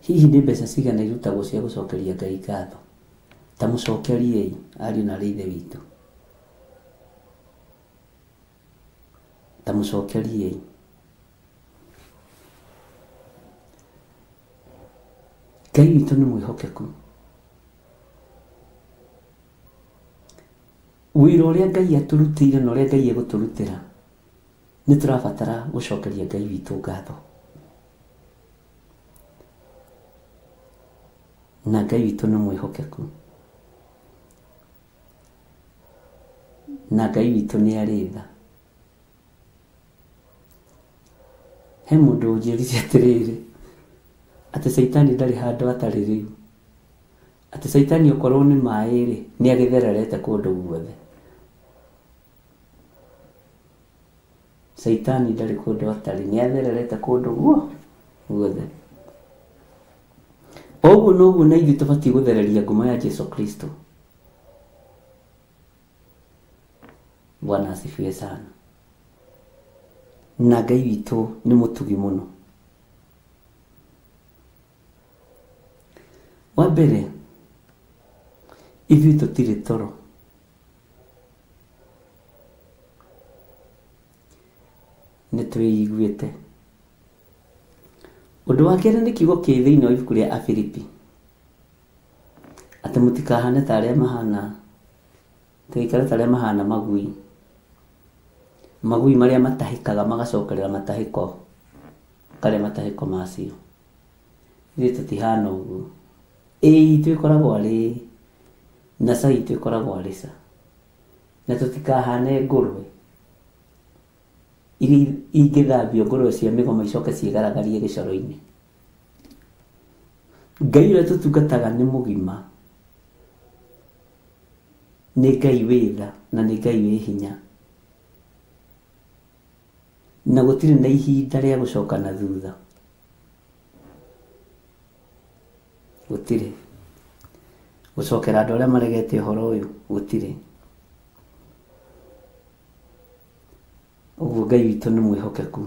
hihi nĩ mbeca cigana irutagwo cia gũcokeria Ngai ngatho? Ta mũcokeriei ariũ na ithe witũ, ta mũcokeriei. Ngai witũ nĩ mwĩhokeku. Wĩra ũrĩa Ngai atũrutĩire na ũrĩa Ngai egũtũrutĩra, nĩ tũrabatara gũcokeria Ngai witũ ngatho. Na Ngai witũ nĩ mwĩhokeku, na Ngai witũ nĩ arĩ tha. He mũndũ ũnjĩrire atĩrĩrĩ, atĩ Saitani ndarĩ handũ atarĩ rĩu, atĩ Saitani okorwo nĩ maĩ-rĩ nĩ agĩthererete kũndũ guothe. Saitani ndarĩ kũndũ atarĩ, nĩ athererete kũndũ guothe. Ũguo noguo na ithuĩ tũbatiĩ gũthereria ngumo ya Jesu Kristo. Bwana asifiwe sana. Na Ngai witũ nĩ mũtugi mũno. Wa mbere, ithuĩ tũtirĩ toro. Nĩ twĩiguĩte. Ũndũ wa kerĩ nĩ kiugo kĩ thĩinĩ wa ibuku rĩa Afilipi, atĩ mũtikahane ta arĩa mahana, tũikare ta arĩa mahana magui marĩa matahĩkaga magacokerera matahĩko karĩa matahĩko macio. Ithuĩ tũtihana ũguo. Ithuĩ koragwo arĩ na ca, ithuĩ koragwo arĩ ca, na tũtikahane ngũrwe iria ingĩthambio, ngũrwe cia mĩgoma icoke ciĩgaragarie gĩcoro-inĩ. Ngai ũrĩa tũtungataga nĩ mũgima, nĩ Ngai wĩ tha na nĩ Ngai wĩ hinya, na gũtirĩ na ihinda rĩa gũcoka na thutha. Gũtirĩ gũcokera andũ arĩa maregete ũhoro ũyũ, gũtirĩ. Ũguo Ngai witũ nĩ mwĩhokeku,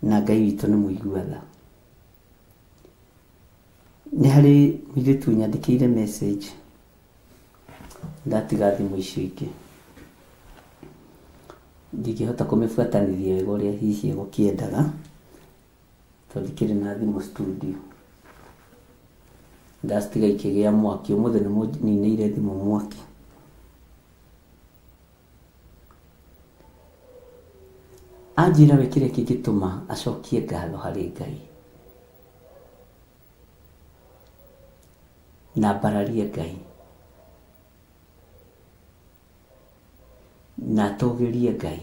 na Ngai witũ nĩ mũigua tha. Nĩ harĩ mũirĩtu nyandĩkĩire message, ndatiga thimũ icio ingĩ, ndingĩhota kũmĩbuatanĩria wega ũrĩa hihi egũkĩendaga, tondũ ndikĩrĩ na thimũ studio. Ndacitiga ikĩgĩa mwaki, ũmũthĩ nĩ mũninĩire thimũ mwaki. Anjĩra we kĩrĩa kĩngĩtũma acokie ngatho harĩ Ngai. na mbararie Ngai na tũgĩrie Ngai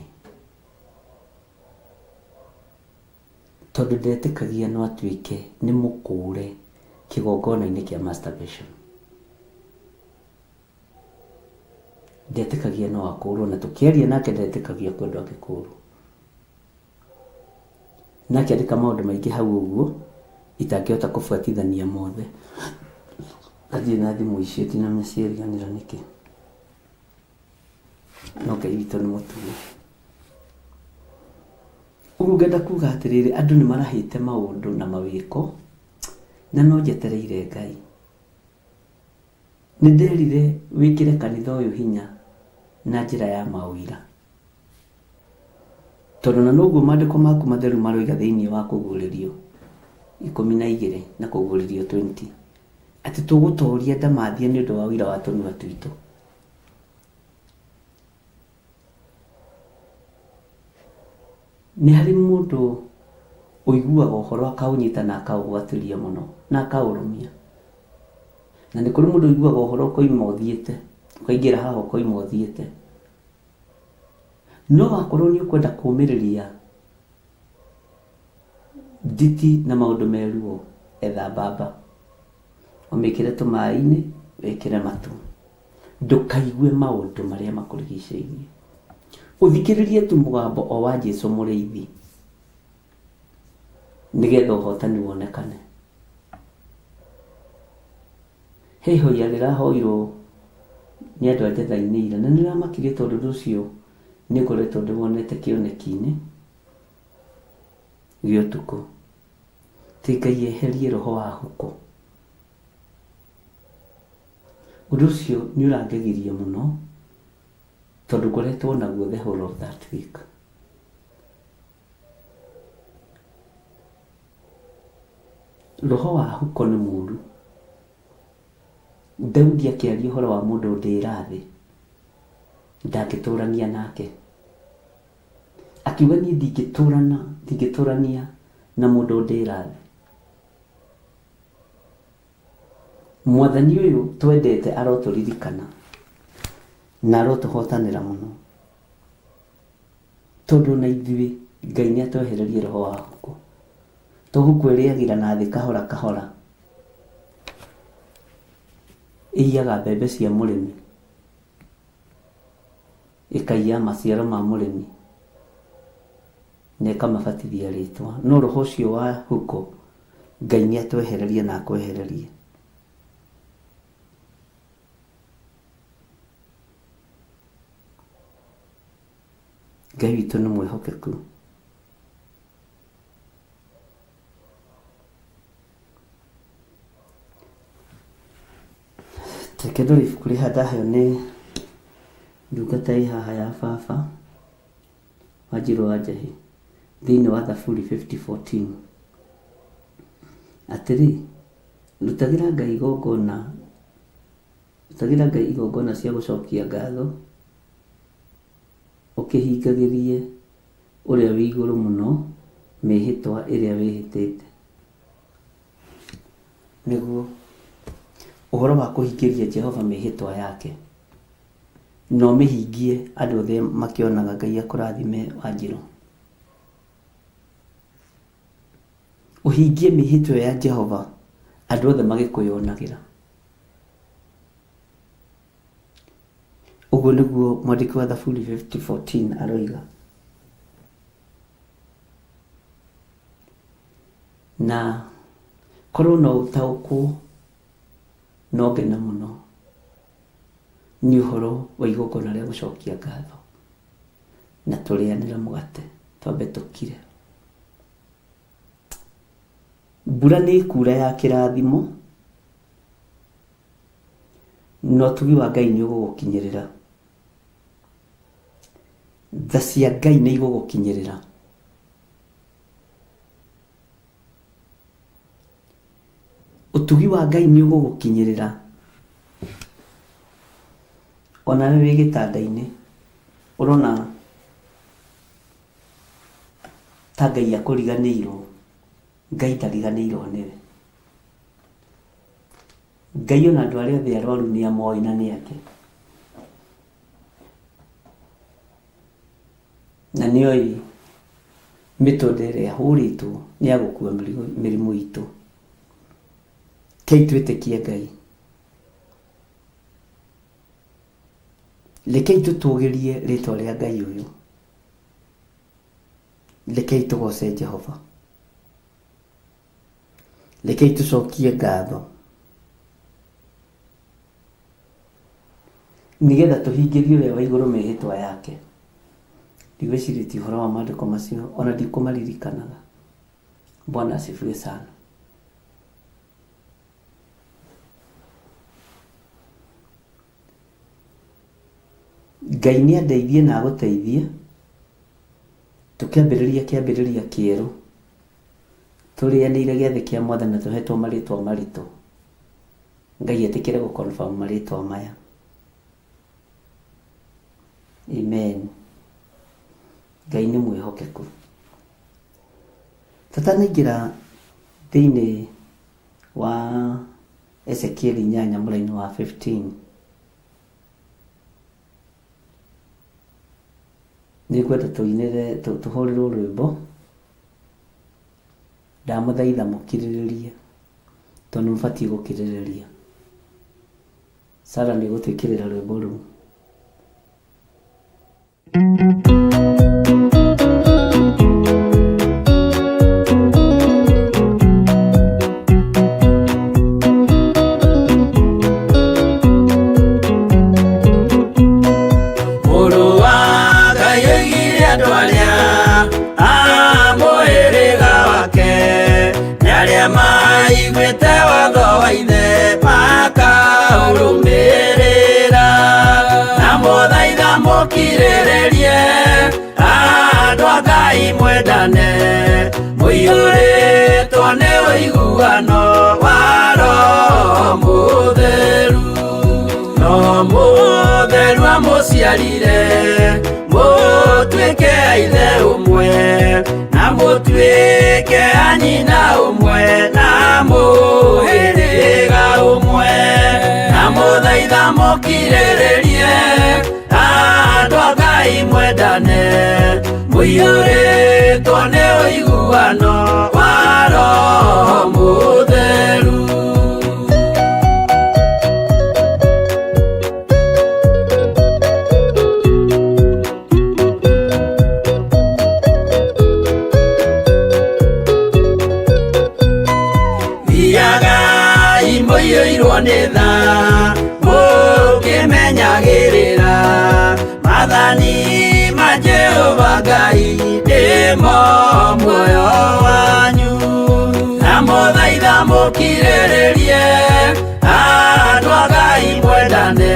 tondũ ndetĩkagia no atuĩke nĩ mũkũre kĩgongona-inĩ kĩa masturbation. Ndetĩkagia no akũrwo, na tũkĩaria nake ndetĩkagia kwendwo agĩkũrwo. Nake andĩka maũndũ maingĩ hau ũguo itangĩhota kũbuatithania mothe. Athiĩ na thimũ icio tinamenya ciĩriganĩra nĩkĩ. No Ngai witũ nĩ mũtugo. Ũguo ngenda kuga atĩrĩrĩ, andũ nĩ marahĩte maũndũ na mawĩko na no njetereire Ngai. Nĩ nderire wĩkĩre kanitha ũyũ hinya na njĩra ya maũira, tondũ na noguo maandĩko maku matheru maroiga thĩinĩ wa Kũguũrĩrio 12 na Kũguũrĩrio 20 atĩ tũgũtooria ndamathia nĩ ũndũ wa ũira wa tũnua twitũ. Nĩ harĩ mũndũ ũiguaga ũhoro akaũnyita na akaũgwatĩria mũno na akaũrũmia, na nĩ kũrĩ mũndũ ũiguaga ũhoro ũkoima ũthiĩte, ũkaingĩra haha ũkoima ũthiĩte. No wakorwo nĩ ũkwenda kũũmĩrĩria nditi na maũndũ meruo, etha mbamba ũmĩkĩre tũmaĩ-inĩ, wĩkĩre matu, ndũkaigue maũndũ marĩa makũrigicĩirie, ũthikĩrĩrie tu mũgambo o wa Jesũ mũrĩithi, nĩgetha ũhotani wonekane. He ihoya rĩrahoirwo nĩ andũ a Njetha-inĩ ira, na nĩramakirie tondũ ũndũ ũcio nĩ ngoretwo ndĩwonete kĩoneki-inĩ gĩa ũtukũ. Ti Ngai eherie roho wa huko. Ũndũ ũcio nĩ ũrangegirie mũno tondũ ngoretwo naguo the whole of that week. Roho wa huko nĩ mũũru. Daudi akĩaria ũhoro wa mũndũ ndĩra thĩ, ndangĩtũrania nake, akiuga niĩ ndingĩtũrania na mũndũ ndĩra thĩ. Mwathani ũyũ twendete arotũririkana na arotũhotanĩra mũno, tondũ na ithuĩ Ngai nĩ atwehererie roho wa huko. To huko ĩrĩagĩra na thĩ kahora kahora, ĩiyaga mbembe cia mũrĩmi, ĩkaiya maciaro ma mũrĩmi na ĩkamabatithia rĩtwa. No roho ũcio wa huko Ngai nĩ atwehererie na akwehererie. Ngai witũ nĩ mwĩhokeku. Reke ndore ibuku rĩrĩa ndaheo nĩ ndungata haha ya baba Wanjirũ wa Njahĩ thĩinĩ wa Thaburi 50:14 atĩrĩ, rutagĩra Ngai igongona cia gũcokia ngatho, ũkĩhingagĩrie ũrĩa wĩ igũrũ mũno mĩhĩtwa ĩrĩa wĩhĩtĩte. Nĩguo ũhoro wa kũhingĩria Jehova mĩhĩtwa yake, no mĩhingie andũ othe makĩonaga Ngai akũrathime Wanjirũ. Ũhingie mĩhĩtwa ya Jehova andũ othe magĩkwĩonagĩra. Ũguo nĩguo mwandĩki wa Thaburi 50:14 aroiga. Na korwo no ũtaũkwo no ngena mũno nĩ ũhoro wa igongona rĩa gũcokia ngatho, na tũrĩanĩra mũgate twambe tũkire. Mbura nĩ ĩkuura ya kĩrathimo, no ũtugi wa Ngai nĩ ũgũgũkinyĩrĩra. Tha cia Ngai nĩ igũgũkinyĩrĩra. Ũtugi wa Ngai nĩ ũgũgũkinyĩrĩra. Ona wĩ gĩtanda-inĩ ũrona ta Ngai akũriganĩirwo, Ngai ndariganĩirwo nĩwe. Ngai ona andũ arĩa othe arwaru nĩ amoĩ na nĩ ake. Na nĩoĩ mĩtũnda ĩrĩa hũrĩtwo nĩ ya gũkua mĩrimũ itũ. Kei twĩtĩkie Ngai. Rekei tũtũgĩrie rĩtwa rĩa Ngai ũyũ. Rekei tũgoce Jehova. Rekei tũcokie ngatho. Nĩgetha tũhingĩrie ũrĩa wa igũrũ mĩhĩtwa yake. Ndigwĩcirĩtie ũhoro wa maandĩko macio ona ndikũmaririkanaga. Bwana asifiwe sana. Ngai nĩ andeithie na agũteithie. Tũkĩambĩrĩria kĩambĩrĩria kĩerũ. Tũrĩanĩire gĩathĩ kĩa Mwathani na tũhetwo marĩtwa maritũ. Ngai etĩkĩre gũconfirm marĩtwa maya. Amen. Ngai nĩ mwĩhokeku. Tũtanaingĩra thĩinĩ wa Ezekiel 8 mũraini wa 15. Nĩ kwenda tũinĩre tũhũrĩrwo rwĩmbo. Ndamũthaitha mũkirĩrĩrie tondũ mũbatiĩ gũkirĩrĩria. Sara nĩ gũtwĩkĩrĩra rwĩmbo rũu. Kirĩrĩrie andũ a Ngai mwendane, mũiyũrĩtwo nĩ ũiguano wa Roho Mũtheru. Roho Mũtheru amũciarire mũtuĩke a ithe ũmwe, na mũtuĩke a nyina ũmwe, na mũhĩrĩga ũmwe. Na mũthaitha mũkirĩrĩrie andũ a Ngai mwendane, mũiyũrĩtwo nĩ ũiguano wa Roho Mũtheru. Thiagai mũiyũirwo nĩ tha, mũkĩmenyagĩrĩra mathani ma Jehova Ngai ndĩmo muoyo wanyu. Na mũthaitha mũkirĩrĩrie andũ a Ngai mwendane,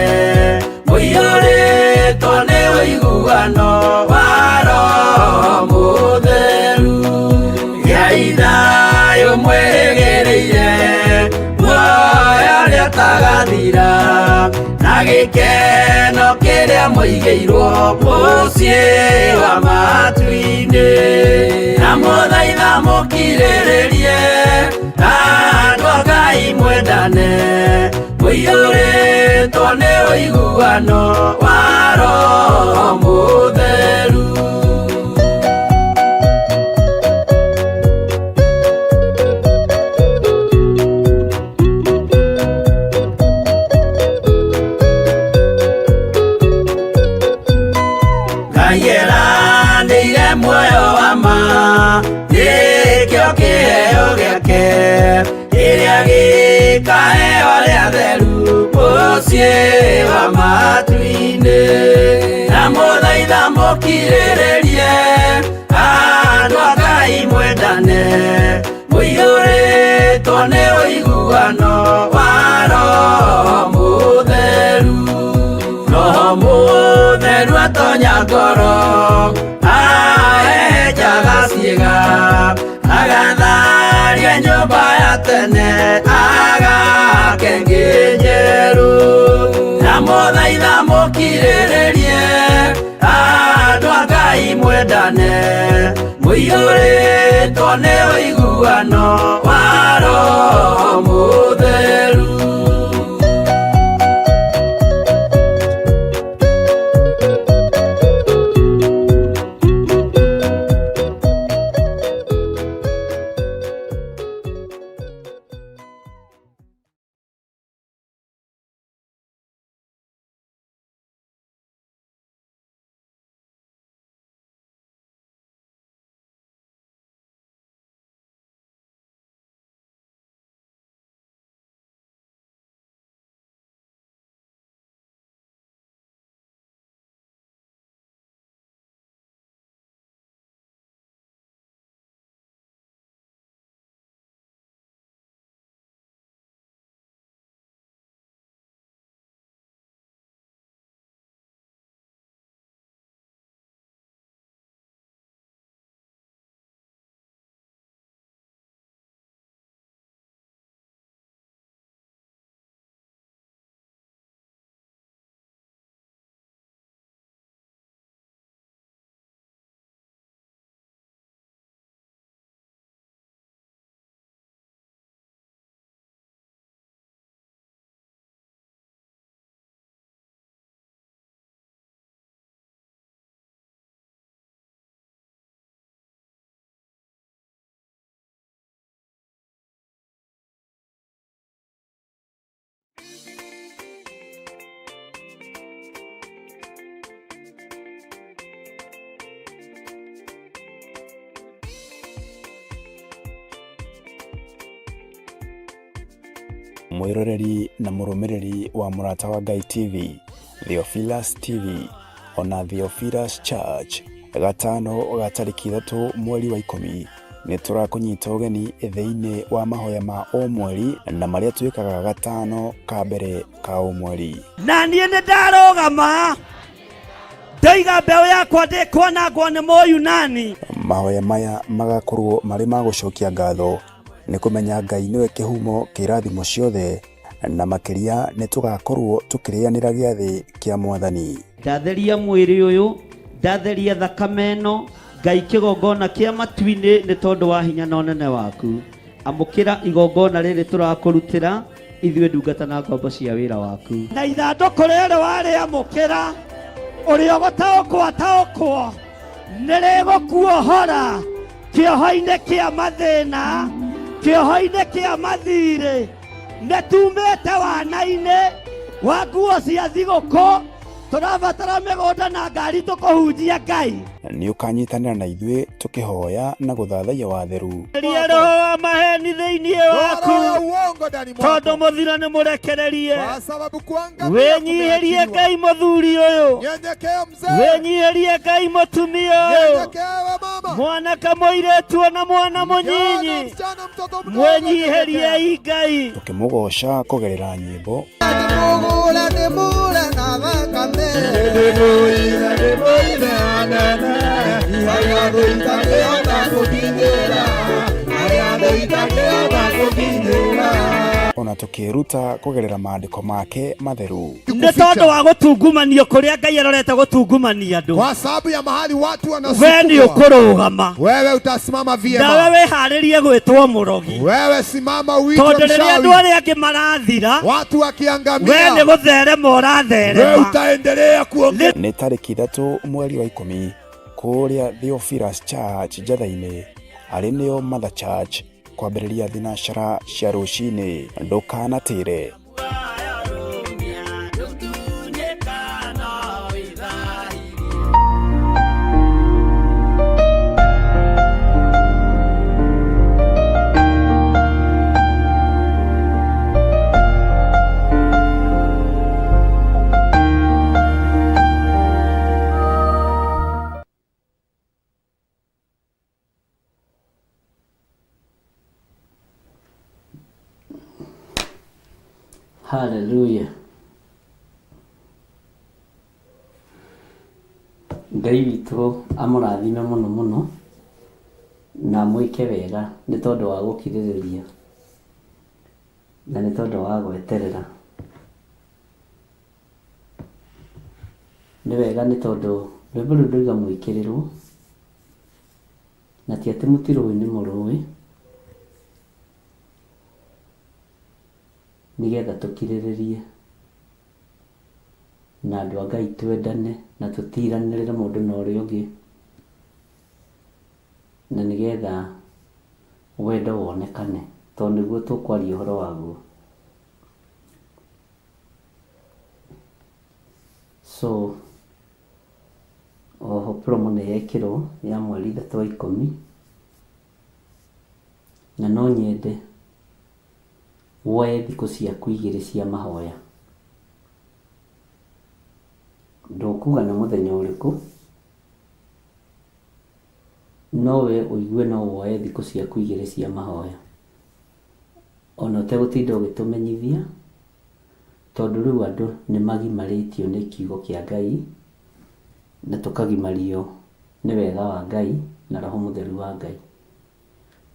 mũiyũrĩtwo nĩ ũiguano wa Roho Mũtheru. Gĩai thayũ mwĩrĩgĩrĩire muoyo ũrĩa ũtagathira, na gĩkeno kĩrĩa mũigĩirwo mũciĩ wa matu-inĩ. Na mũthaitha mũkirĩrĩrie andũ a Ngai mwendane, mũiyũrĩtwo nĩ ũiguano wa Roho Mũtheru. Nĩire muoyo wa ma, nĩkĩo kĩheo gĩake kĩrĩa gĩkaheo arĩa atheru mũciĩ wa matu-inĩ. Na mũthaitha mũkirĩrĩrie andũ a Ngai mwendane, mũiyũrĩtwo nĩ ũiguano wa Roho Mũtheru. Roho Mũtheru atonya ngoro, ahejaga ciĩga, agatharia nyũmba ya tene, agake njerũ. Na mũthaitha mũkirĩrĩrie andũ a Ngai mwendane, mũiyũrĩtwo nĩ ũiguano wa Roho Mũtheru. mwiroreri na murumiriri wa Murata wa Ngai TV, Theophilus TV, ona Theophilus Church. Gatano ga tariki 3 mweri wa 10 ni turakunyita ugeni thĩinĩ wa mahoya ma o mweri na maria twikaga gatano ka mbere ka o mweri. Na niĩ nĩ ndarũgama ndaiga mbeũ yakwa ndĩkwanangwo nĩ Mũyunani. Mahoya maya magakorwo marĩ ma gũcokia ngatho nĩ kũmenya Ngai nĩwe kĩhumo kĩa irathimo ciothe na makĩria nĩ tũgakorwo tũkĩrĩanĩra gĩathĩ kĩa Mwathani. Ndatheria mwĩrĩ ũyũ, ndatheria thakame ĩno, Ngai kĩgongona kĩa matu-inĩ nĩ tondũ wa hinya na ũnene waku. Amũkĩra igongona rĩrĩ tũrakũrutĩra ithuĩ ndungata na ngombo cia wĩra waku. Na ithandũkũ rĩrĩ warĩamũkĩra ũrĩa gũtaũkwo nĩrĩgũkuohora kĩoho-inĩ kĩa mathĩna, kĩoho-inĩ kĩa mathirĩ. Nĩtumĩte wana-inĩ wa nguo cia thigũkũ, tũrabatara mĩgũnda na ngari tũkũhunjia Ngai. Nĩ ũkanyitanĩra na ithuĩ tũkĩhoya na gũthathaiya watheru. Ria roho wa maheni thĩinĩ waku, tondũ mũthiro nĩ mũrekererie. Wĩnyihĩrie Ngai mũthuri ũyũ, wĩnyihĩrie Ngai mũtumia ũyũ, mwanake mũirĩtu na mwana mũnyinyi, mwĩnyihĩrie Ngai. Tũkĩmũgoca kũgerera nyĩmbo ona tũkĩruta kũgerera maandĩko make matheru. Nĩ tondũ wa gũtungumanio kũrĩa Ngai arorete gũtungumania andũ. Kwa sababu ya mahali watu wanasukuma, wewe nĩ ũkũrũgama. Wewe utasimama vyema. Nawe wĩharĩrie gwĩtwo mũrogi. Wewe simama uitwe mshauri. Tondũ rĩrĩa andũ arĩa angĩ marathira, watu wakiangamia, wewe nĩ gũtherema ũratherema. Wewe utaendelea kuongea. Nĩ tariki 3 mweri wa 10 kũrĩa Theophilus Church Njatha-inĩ, arĩ nĩyo Mother Church, kwambĩrĩria thinacara cia rũcinĩ. Ndũkanatĩre. Hallelujah. Ngai witũ amũrathime mũno mũno na mwĩke wega nĩ tondũ wa gũkirĩrĩria na nĩ tondũ wa gweterera. Nĩ wega nĩ tondũ rwĩmbo rũu ndauga mwĩkĩrĩrwo na ti atĩ mũtirũĩ nĩ mũrũĩ, nigetha tũkirĩrĩrie na andũ a Ngai twendane na tũtiranĩrĩre mũndũ na ũrĩa ũngĩ, na nigetha wendo wonekane, tondũ nĩguo tũkwaria ũhoro waguo. So oho promo nĩ yekĩrwo ya mweri 3 wa 10 na no nyende woe thikũ ciaku 2 cia mahoya. Ndũkuga nĩ mũthenya ũrĩkũ, no we ũigue no woe thikũ ciaku 2 cia mahoya, ona ũtegũtinda ũgĩtũmenyithia, tondũ rĩu andũ nĩ magimarĩtio nĩ kiugo kĩa Ngai na tũkagimario nĩ wega wa Ngai na Roho Mũtheru wa Ngai.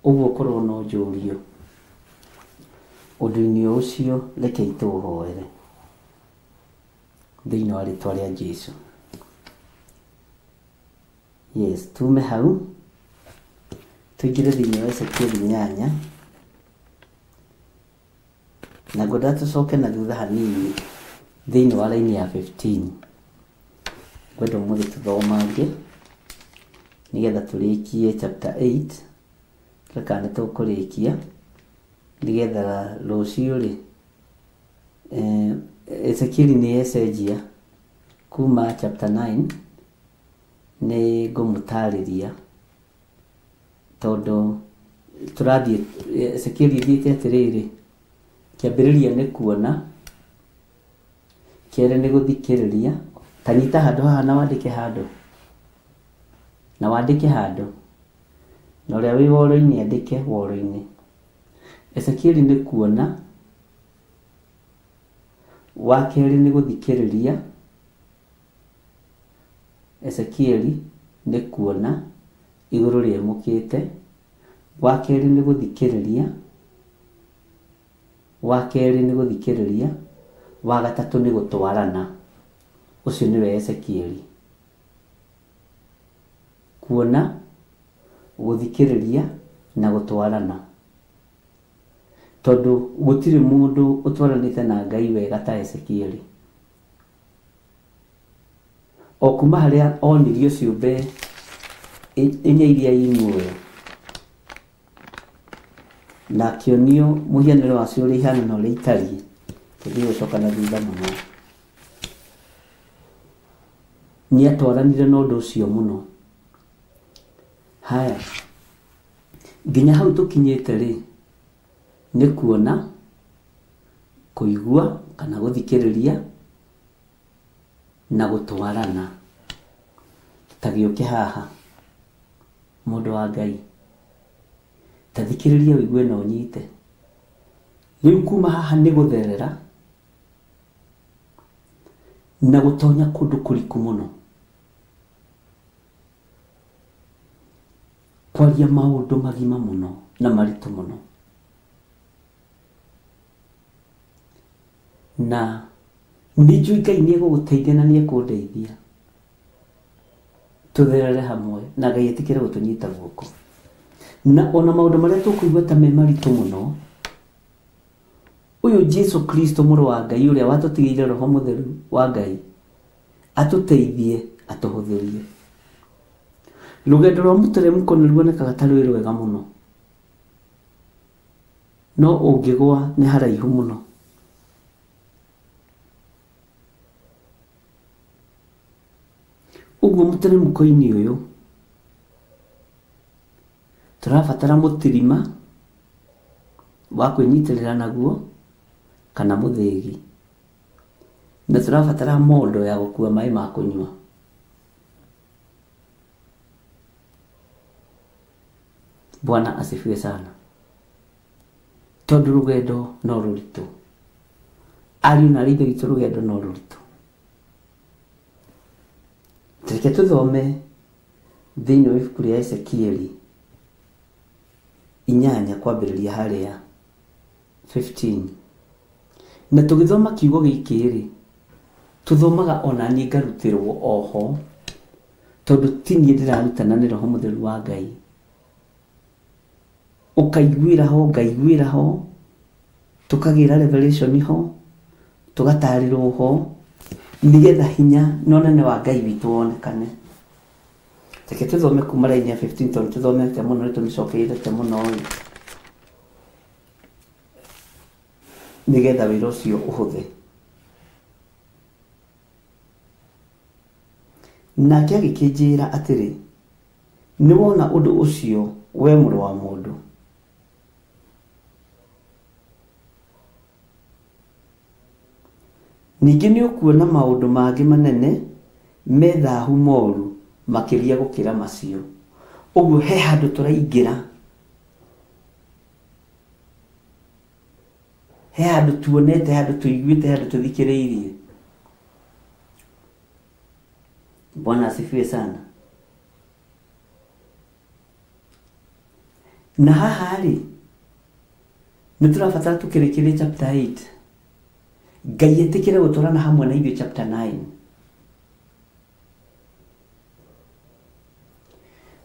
Ũguo korwo no njũrio ũndũ-inĩ ũcio, rekei tũhoere thĩinĩ wa rĩtwa rĩa Jesũ. Yes, tume hau tũingĩre thĩinĩ wa Ezekieli 8 na ngwenda tũcoke na thutha hanini thĩinĩ wa raini ya 15. Ngwenda mũthĩ tũthomange nigetha tũrĩkie chapter 8, reka nĩ tũkũrĩkia nigetha rũciũ rĩ Ezekieli nĩ ecenjia kuma chapter 9 nĩ ngũmũtarĩria, tondũ tũrathiĩ Ezekieli thiĩte atĩrĩrĩ, Kĩambĩrĩria nĩ kuona, kerĩ nĩ gũthikĩrĩria. Ta nyita handũ haha na wandĩke handũ, na wandĩke handũ, na ũrĩa wĩ woro-inĩ andĩke woro-inĩ. Ezekieli nĩ kuona, wa kerĩ nĩ gũthikĩrĩria. Ezekieli nĩ kuona igũrũ rĩemũkĩte. Wa kerĩ nĩ gũthikĩrĩria. Wa kerĩ nĩ gũthikĩrĩria. Wa gatatũ nĩ gũtwarana. Ũcio nĩwe Ezekieli. Kuona, gũthikĩrĩria na gũtwarana. Tondũ gũtirĩ mũndũ ũtwaranĩte na Ngai wega ta Ezekieli. O kuma harĩa onirio ciũmbe inya iria i muoyo, na akĩonio mũhianĩre wacio ũrĩa ihana na ũrĩa itariĩ, tondũ gũcoka na thutha mũno, nĩatwaranire na ũndũ ũcio mũno. Haya, nginya hau tũkinyĩte rĩ, nĩ kuona, kũigua kana gũthikĩrĩria na gũtwarana. Ta gĩũke haha, mũndũ wa Ngai, ta thikĩrĩria wĩigue na ũnyite. Rĩu kuma haha nĩ gũtherera na gũtonya kũndũ kũriku mũno, kwaria maũndũ magima mũno na maritũ mũno. Na nĩnjũĩ Ngai nĩegũgũteithia na nĩekũndeithia tũtherere hamwe, na Ngai etĩkĩre gũtũnyita guoko. Na ona maũndũ marĩa tũkũigua ta me maritũ mũno, ũyũ Jesu Kristo mũrũ wa Ngai ũrĩa watũtigĩire Roho Mũtheru wa Ngai atũteithie, atũhũthĩrie. Rũgendo rwa mũteremko nĩ ruonekaga ta rwĩ rwega mũno, no ũngĩgwa nĩ haraihu mũno. Ũguo mũteremko-inĩ ũyũ tũrabatara mũtirima wa kwĩnyitĩrĩra naguo kana mũthĩgi, na tũrabatara mondo ya gũkua maĩ ma kũnyua. Bwana asifiwe sana. Tondũ rũgendo no rũritũ, ariũ na aithe witũ, rũgendo no rũritũ. Reke tũthome thĩinĩ wa ibuku rĩa Ezekieli 8 kwambĩrĩria harĩa 15. Na tũgĩthoma kiugo gĩkĩ rĩ, tũthomaga ona niĩ ngarutĩrwo oho, tondũ ti niĩ ndĩrarutana nĩ Roho Mũtheru wa Ngai. Ũkaiguĩra ho, ngaiguĩra ho, tũkagĩra revelation ho, tũgatarĩrwo ho, nĩgetha hinya na ũnene wa Ngai witũ wonekane. Reke tũthome kuma raini ya 15, tondũ tũthomete mũno nĩ tũmĩcokeirete mũno, nĩgetha wĩra ũcio ũhũthe. Nake agĩkĩnjĩra atĩrĩ, nĩwona ũndũ ũcio we mũrũ wa mũndũ? Ningĩ nĩ ũkuona maũndũ mangĩ manene me thaahu moru makĩria gũkĩra macio. Ũguo he handũ tũraingĩra, he handũ tuonete, handũ tũiguĩte, handũ tũthikĩrĩirie. Bwana asifiwe sana. Na haha rĩ, nĩ tũrabatara tũkĩrĩkĩrie chapter 8, Ngai etĩkĩre gũtwarana hamwe na ithuĩ chapter 9.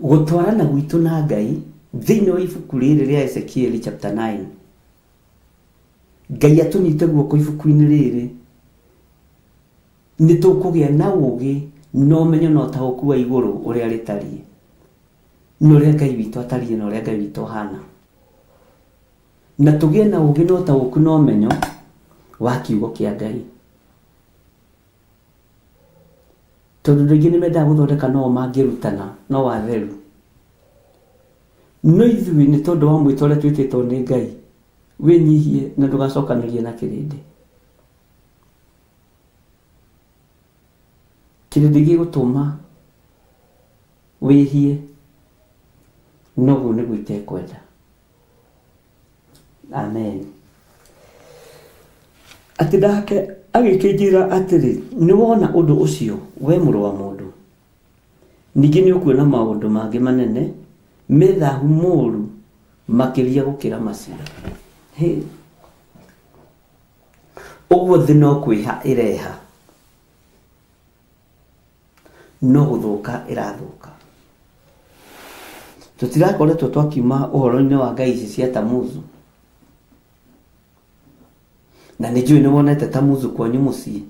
Gũtwarana gwitũ na Ngai thĩinĩ wa ibuku rĩrĩ rĩa Ezekieli chapter 9, Ngai atũnyite guoko ibuku-inĩ rĩrĩ, nĩ tũkũgĩa na ũũgĩ na ũmenyo na ũtaũku wa igũrũ ũrĩa rĩtariĩ, na ũrĩa Ngai witũ atariĩ, na ũrĩa Ngai witũ hana. Na tũgĩe na ũũgĩ na ũtaũku na ũmenyo wa kiugo kĩa Ngai. Tondũ andũ aingĩ nĩ mendaga gũthondeka no mangĩrutana, no watheru. No ithuĩ nĩ tondũ wa mwĩto ũrĩa twĩtĩtwo nĩ Ngai, wĩnyihie na ndũgacokanĩrie na kĩrĩndĩ. Kĩrĩndĩ gĩgũtũma wĩhie, noguo nĩguo itekwenda. Amen. Atĩ nake agĩkĩnjĩra atĩrĩ, nĩwona ũndũ ũcio we mũrũ wa mũndũ, ningĩ nĩũkuona maũndũ mangĩ manene methahu mũũru makĩria gũkĩra macio. Ũguo thĩ no kwĩha ĩreha, no gũthũka ĩrathũka. Tũtirakoretwo twakiuma ũhoro-inĩ wa ngai ici cia Tamuzu, na nĩnjũĩ nĩwonete Tamuzu kwanyu mũciĩ,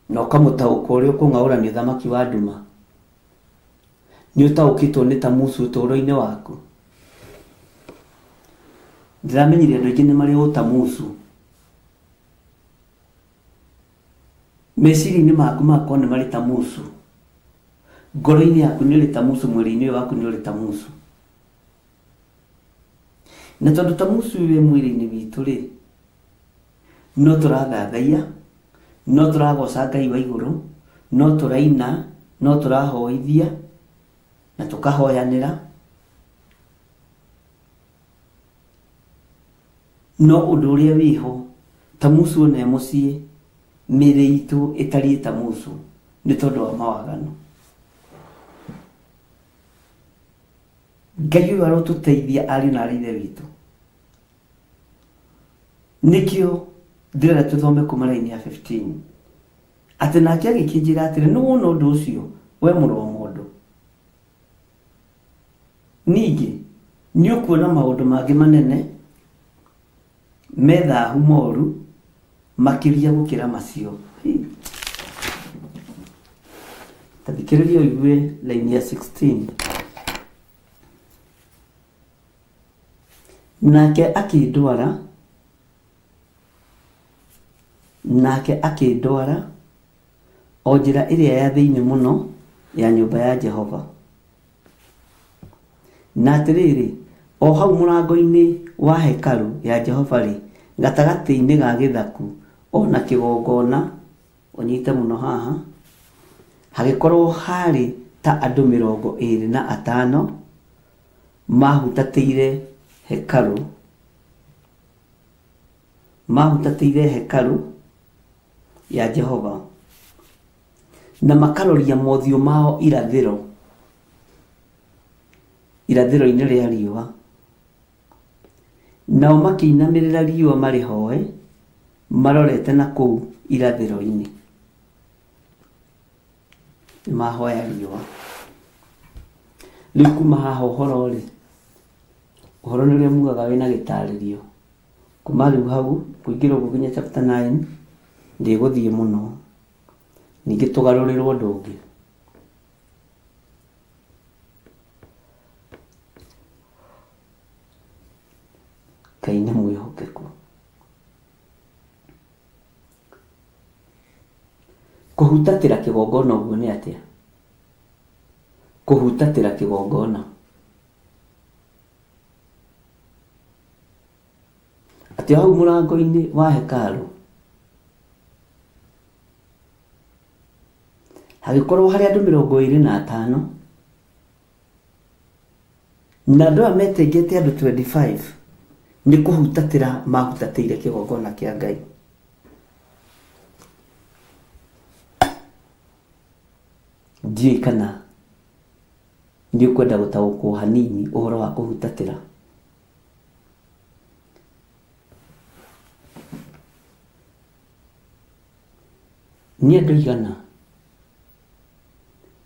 na ũkamũtaũka ũrĩa ũkũng'aũrania ũthamaki wa nduma. Nĩũtaũkĩtwo nĩ Tamuzu ũtũũro-inĩ waku. Ndĩramenyire andũ aingĩ nĩ marĩ ũtamuzu. Meciria-inĩ maku makwa nĩ marĩ Tamuzu. Ngoro-inĩ yaku nĩ ũrĩ Tamuzu, mwĩrĩ-inĩ waku nĩ ũrĩ Tamuzu. Na tondũ Tamuzu wĩ mwĩrĩ-inĩ witũ rĩ, no tũrathathaiya, no tũragoca Ngai wa igũrũ, no tũraina, no tũrahoithia na tũkahoyanĩra. No ũndũ ũrĩa wĩho, Tamuzu ona mũciĩ, mĩĩrĩ itũ ĩtariĩ Tamuzu nĩ tondũ wa mawagano. Ngai ũyũ arotũteithia ariũ na aarĩ a Ithe witũ. Nĩkĩo ndĩrenda tũthome kuma raini ya 15. Atĩ nake agĩkĩnjĩra atĩrĩ, nĩwona ũndũ ũcio we mũrũ wa mũndũ, ningĩ nĩũkuona maũndũ mangĩ manene methahu moru makĩria gũkĩra macio. Tathikĩrĩria ũigue raini ya 16. Nake akĩndwara o njĩra ĩrĩa ya thĩinĩ mũno ya nyũmba ya Jehova. Na atĩrĩrĩ, o hau mũrango-inĩ wa hekarũ ya Jehova rĩ, gatagatĩ-inĩ ga gĩthaku ona kĩgongona, ũnyite mũno haha, hagĩkorwo harĩ ta andũ 25 mahutatĩire hekarũ ya Jehova, na makaroria mothiũ mao irathĩro-inĩ rĩa riũa, nao makĩinamĩrĩra riũa marĩhoe marorete na kũu irathĩro-inĩ. Mahoya riũa. Rĩu kuma haha ũhoro nĩ ũrĩa mugaga wĩna gĩtarĩrio. Kuma rĩu hau kũingĩra ũguo nginya chapter 9 ndĩgũthiĩ mũno, ningĩ tũgarũrĩrwo ũndũ ũngĩ. Ngai nĩ mwĩhokeku. Kũhutatĩra kĩgongona ũguo nĩ atĩa? Kũhutatĩra kĩgongona atĩ hau mũrango-inĩ wa hekarũ hagĩkorwo harĩ andũ 25 na andũ aya metĩngĩte andũ 25 nĩ kũhutatĩra mahutatĩire kĩgongona kĩa Ngai. Ndiũĩ kana nĩ ũkwenda gũtaũkwo hanini ũhoro wa kũhutatĩra. Nĩ andũ aigana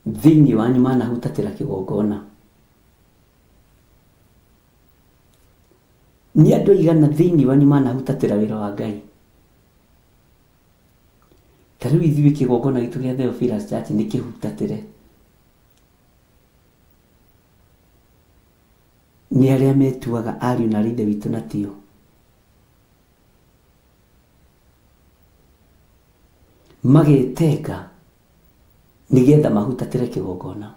thĩinĩ wanyu manahutatĩra kĩgongona? Nĩ andũ aigana thĩinĩ wanyu manahutatĩra wĩra wa Ngai? Ta rĩu ithuĩ kĩgongona gitũ gĩa Theophilus Church nĩ kĩhutatĩre. Nĩ arĩa metuaga ariũ na aarĩ a Ithe witũ na tio. Magetenga nĩgetha mahutatĩre kĩgongona,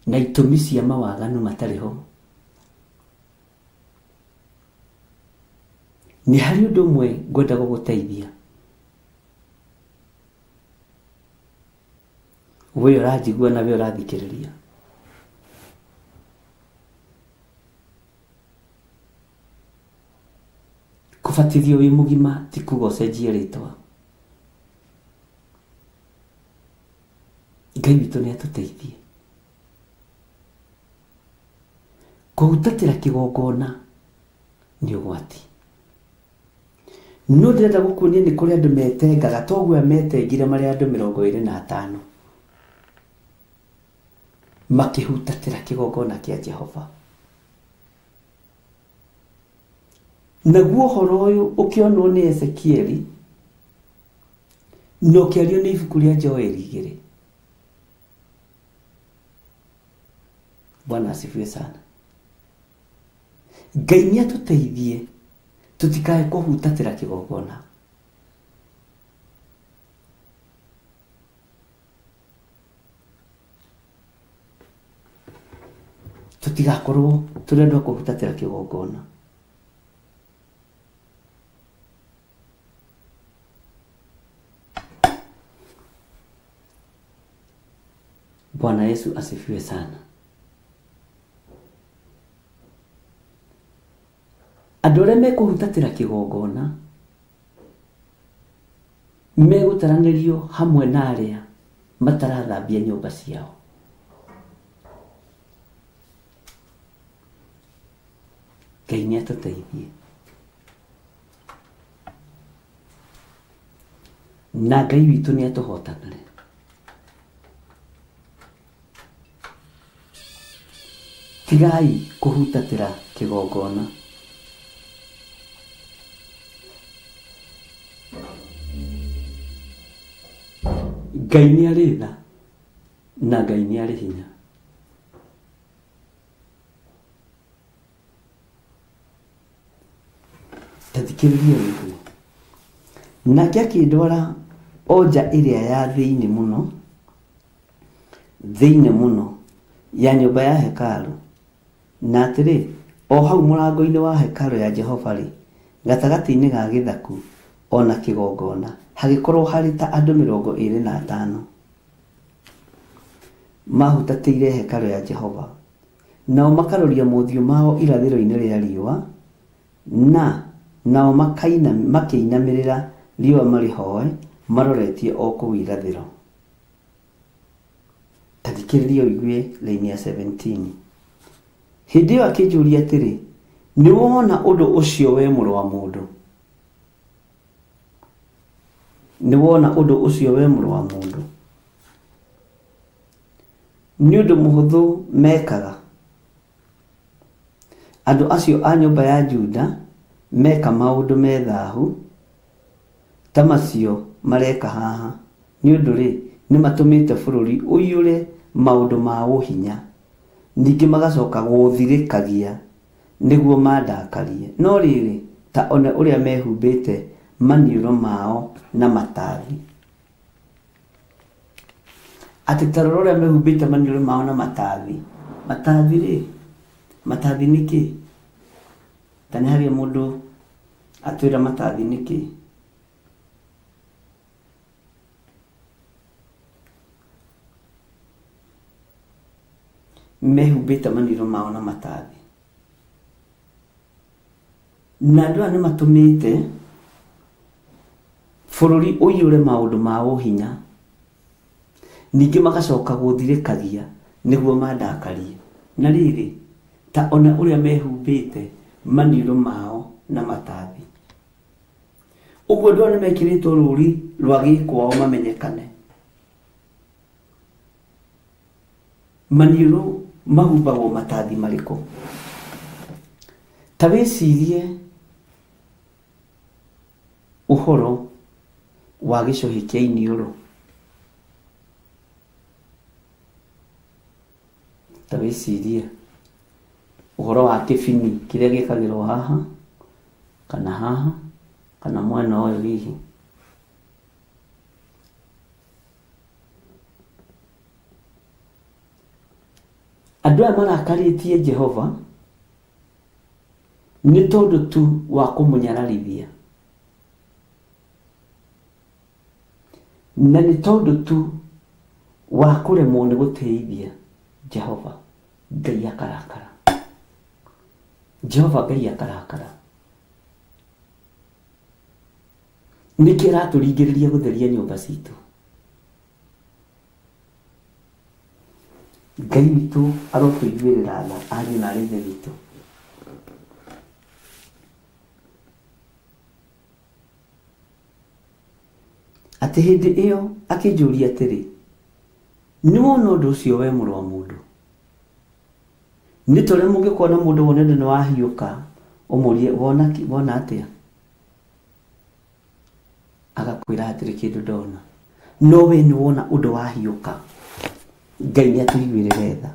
na itũmi cia mawaganu matarĩ ho. nĩ harĩ ũndũ ũmwe ngwenda gũgũteithia. We ũranjigua na we ũrathikĩrĩria. Kũbatithio wĩ mũgima ti kuga ũcenjie rĩtwa. Ngai witũ nĩ atũteithie. Kũhutatĩra kĩgongona nĩ ũgwati. No ndĩrenda gũkuonia nĩ kũrĩ andũ metengaga toguo metengire marĩ andũ 25 makĩhutatĩra kĩgongona kĩa Jehova. Naguo ũhoro ũyũ ũkĩonwo nĩ Ezekieli na ũkĩario nĩ ibuku rĩa Joeli 2. Bwana asifiwe sana. Ngai nĩ atũteithie tutikae kũhutatĩra kĩgongona. Tutigakorwo tũrenda kũhutatĩra kĩgongona. Bwana Yesu asifiwe sana. Andũ arĩa mekũhutatĩra kĩgongona megũtaranĩrio hamwe na arĩa matarathambia nyũmba ciao. Ngai nĩ atũteithie. Na Ngai witũ nĩ atũhotanĩre. Tigai kũhutatĩra kĩgongona. Ngai nĩ arĩ tha na Ngai nĩ arĩ hinya. Tathikĩrĩria rĩngĩ. Nake akĩndwara o nja ĩrĩa ya thĩinĩ mũno ya nyũmba ya hekalu. Na atĩrĩ, o hau mũrango-inĩ wa hekalu ya Jehova rĩ, gatagatĩ-inĩ ga gĩthaku ona kĩgongona hagĩkorwo harĩ ta andũ 25 mahutatĩire hekalu ya Jehova. Nao makaroria mothiũ mao irathĩro-inĩ rĩa riũa, na nao makĩinamĩrĩra riũa marĩhoe maroretie o kũu irathĩro. Tathikĩrĩria ũigue raini ya 17. Hĩndĩ ĩyo akĩnjũria atĩrĩ, nĩ wona ũndũ ũcio we mũrũ wa mũndũ? Nĩ wona ũndũ ũcio we mũrũ wa mũndũ? Nĩ ũndũ mũhũthũ mekaga. Andũ acio a nyũmba ya Juda meka maũndũ methahu ta macio mareka haha. Nĩ ũndũ rĩ, nĩ matũmĩte bũrũri ũiyũre maũndũ ma ũhinya, ningĩ magacoka gũthirĩkagia nĩguo mandakarie. No rĩrĩ, ta one ũrĩa mehumbĩte maniũrũ mao na matathi. Atĩ ta ũrĩa mehumbĩte maniũrũ mao na matathi. Matathi rĩ, matathi nĩ kĩ? Ta nĩ harĩ mũndũ atwĩra matathi nĩ kĩ? Mehumbĩte maniũrũ mao na matathi. Na andũ aya nĩ matũmĩte bũrũri ũiyũre maũndũ ma ũhinya, ningĩ magacoka gũthirĩkagia nĩguo mandakarie. Na rĩrĩ, ta ona ũrĩa mehumbĩte maniũrũ mao na matathi. Ũguo andũ aya nĩ mekĩrĩtwo rũũri rwa gĩkwao mamenyekane. Maniũrũ mahumbagwo matathi marĩkũ? Ta wĩcirie ũhoro wa gĩcohi kĩa iniũrũ. Ta wĩcirie ũhoro wa kĩbini kĩrĩa gĩkagĩrwo haha kana mwena ũyũ hihi. Andũ aya marakarĩtie Jehova nĩ tondũ tu wa kũmũnyararithia, na nĩ tondũ tu wa kũremwo nĩ gũtĩithia Jehova Ngai akarakara. Jehova Ngai akarakara. Nĩkĩ aratũringĩrĩria gũtheria nyũmba citũ? Ngai witũ arotũiguĩrĩra tha, ariũ na aarĩ a Ithe witũ. Atĩ hĩndĩ ĩyo akĩnjũria atĩrĩ, nĩ wona ũndũ ũcio we mũrũ wa mũndũ? Nĩ tũrĩa mũngĩkona mũndũ wonete nĩ wahiũka, ũmũrie wona atĩa? Agakwĩra hatirĩ kĩndũ ndona. No we nĩ wona ũndũ wahiũka. Ngai nĩ atũiguĩrĩre tha.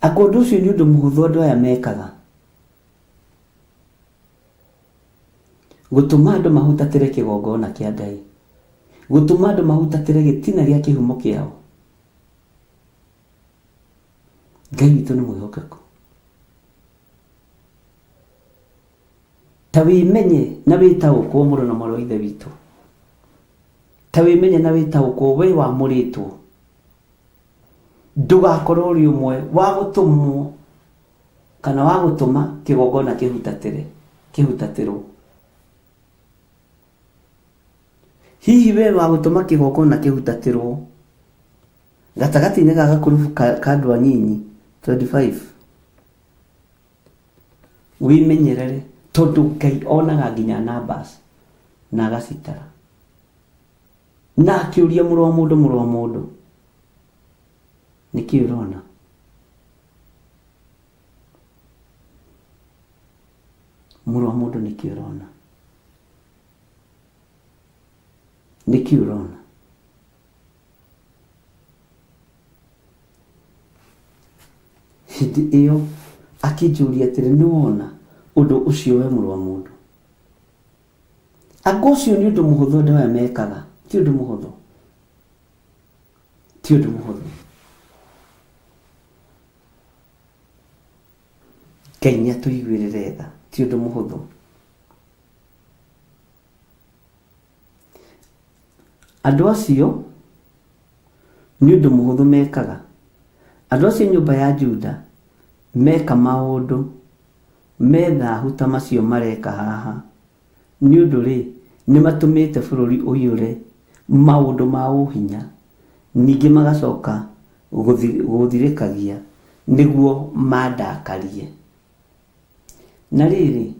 Akwa ũndũ ũcio nĩ ũndũ mũhũthũ andũ aya mekaga. Gũtũma andũ mahutatĩre kĩgongona kĩa Ngai. Gũtũma andũ mahutatĩre gĩtina gĩa kĩhumo kĩao. Ngai witũ nĩ mwĩhokeku. Ta wĩmenye na wĩtaũkwo mũrũ na mwarĩ wa Ithe witũ. Ta wĩmenye na wĩtaũkwo we wamũrĩtwo. Ndũgakorwo ũrĩ ũmwe wa gũtũmwo kana wa gũtũma kĩgongona kĩhutatĩrwo. Hihi we wa gũtũma kĩgongona kĩhutatĩrwo gatagatĩ-inĩ ga gakurubu ka andũ anyinyi 25. Wĩmenyerere tondũ Ngai onaga nginya numbers na agacitara. Na akĩũria mũrũ wa mũndũ, nĩkĩ ũrona? Mũrũ wa mũndũ nĩkĩ ũrona? Nĩkĩ ũrona? Hĩndĩ ĩyo akĩnjũria atĩrĩ, nĩ wona ũndũ ũcio we mũrũ wa mũndũ? Anga ũcio nĩ ũndũ mũhũthũ andũ aya mekaga? Ti ũndũ mũhũthũ. Ti ũndũ mũhũthũ. Ngai nĩ atũiguĩrĩre tha. Ti ũndũ mũhũthũ. Andũ acio nĩ ũndũ mũhũthũ mekaga. Andũ acio nyũmba ya Juda meka maũndũ methahu ta macio mareka haha. Nĩ ũndũ nĩ matũmĩte bũrũri ũiyũre maũndũ ma ũhinya, ningĩ magacoka gũthirĩkagia nĩguo mandakarie. Na rĩrĩ,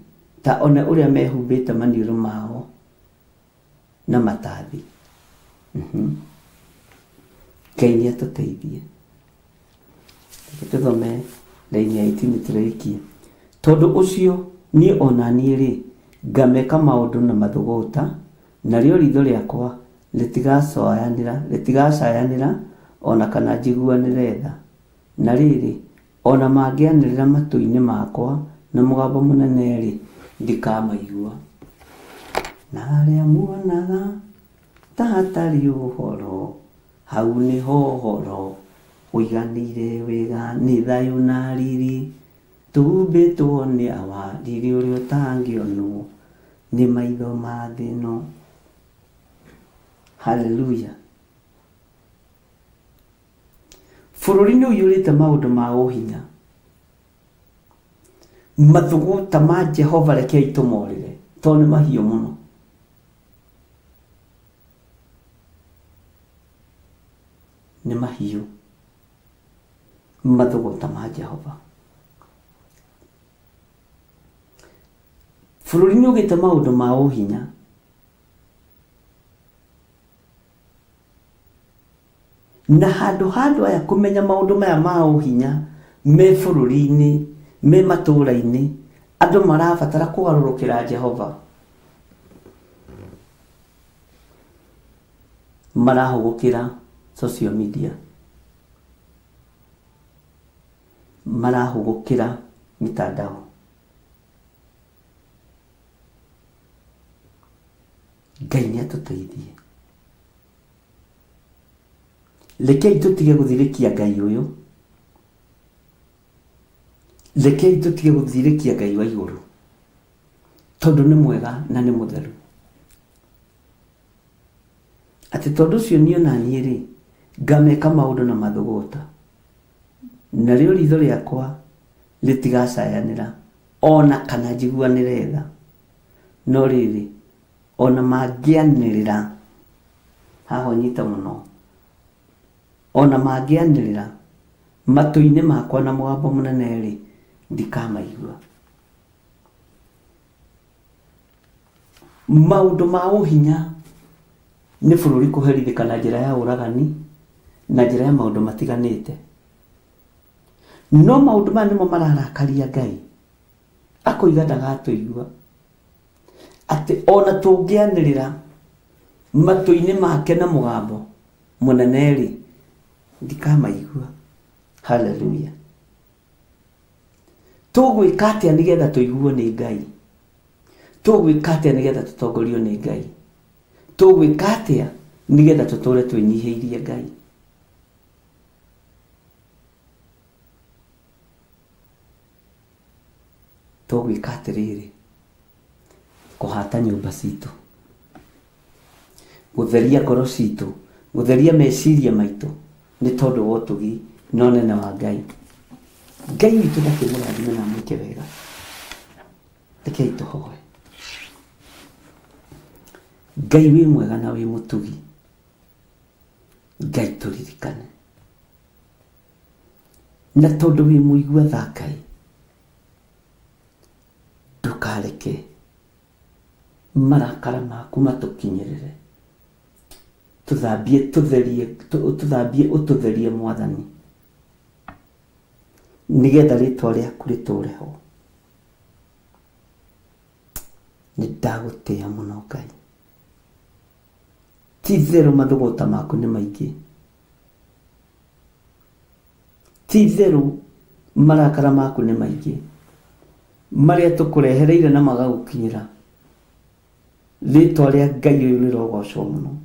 ta ona ũrĩa mehumbĩte maniũrũ mao na matathi. Ngai nĩ atũteithie. Tũthome raini ya 18 tũrĩkie. Tondũ ũcio niĩ ona niĩ ngameka maũndũ na mathũgũta, narĩo ritho rĩakwa rĩtigacayanĩra ona kana njiguanĩre tha. Na rĩrĩ, ona mangĩanĩrĩra matũ-inĩ makwa na mũgambo mũnene ndikamaigua. Na arĩa muonaga ta hatarĩ ũhoro, hau nĩho ũhoro ũiganĩire wega, nĩ thayũ na riri, tumbĩtwo nĩ awa, riri ũrĩa ũtangĩonwo nĩ maitho ma thĩ ĩno. Haleluya. Bũrũri nĩ ũiyũrĩte maũndũ ma ũhinya. Mathũgũta ma Jehova rekei tũmorĩre, tondũ nĩ mahiũ mũno. Nĩ mahiũ. Mathũgũta ma Jehova. Bũrũri nĩ ũgĩte maũndũ ma ũhinya. Na handũ aya kũmenya maũndũ maya ma ũhinya me bũrũri-inĩ, me matũũra-inĩ, andũ marabatara kũgarũrũkĩra Jehova. Marahũgũkĩra social media. Marahũgũkĩra mitandao. Ngai nĩ atũteithie. rekei tutige guthirikia ngai uyu, rekei tutige guthirikia ngai wa iguru, tondu ni mwega na ni mutheru. Ati tondu cio nio nani ri ngameka maundu na mathugota, na rio ritho riakwa ritigacayanira ona kana njiguanire tha, no riri ona mangianirira haho nyita muno, ona mangianirira matu-ini makwa na mugambo munene ri ndikamaigua. Maundu ma uhinya ni bururi kuherithika na njira ya uragani na njira ya maundu matiganite, no maundu maya nimo mararakaria Ngai akoiga ndagatuigua. Ati ona tungianirira matu-ini make na mugambo munene ri ndikamaigua. Haleluya. Tugwika atia nigetha tuiguo ni Ngai? Tugwika atia nigetha tutongorio ni Ngai? Tugwika atia nigetha tuture twinyihiirie Ngai? Tugwika atiriri, kuhata nyumba citu, gutheria ngoro citu, gutheria meciria maitu, ni tondu wa utugi no nene wa Ngai. Ngai witu ndakimurathime na mwike wega. Rekei tuhoe. Ngai wi mwega na wi mutugi. Ngai turirikane. Na tondu wi muigua tha Ngai, ndukareke marakara maku matukinyirire. Tuthambie ututherie Mwathani, nigetha ritwa riaku riture ho. Ni ndagutia muno Ngai. Ti-itherũ mathugũta maku ni maingi, ti-itherũ marakara maku ni maingi, maria tukurehereire na magagukinyira. Ritwa ria Ngai uyu rirogocwo muno.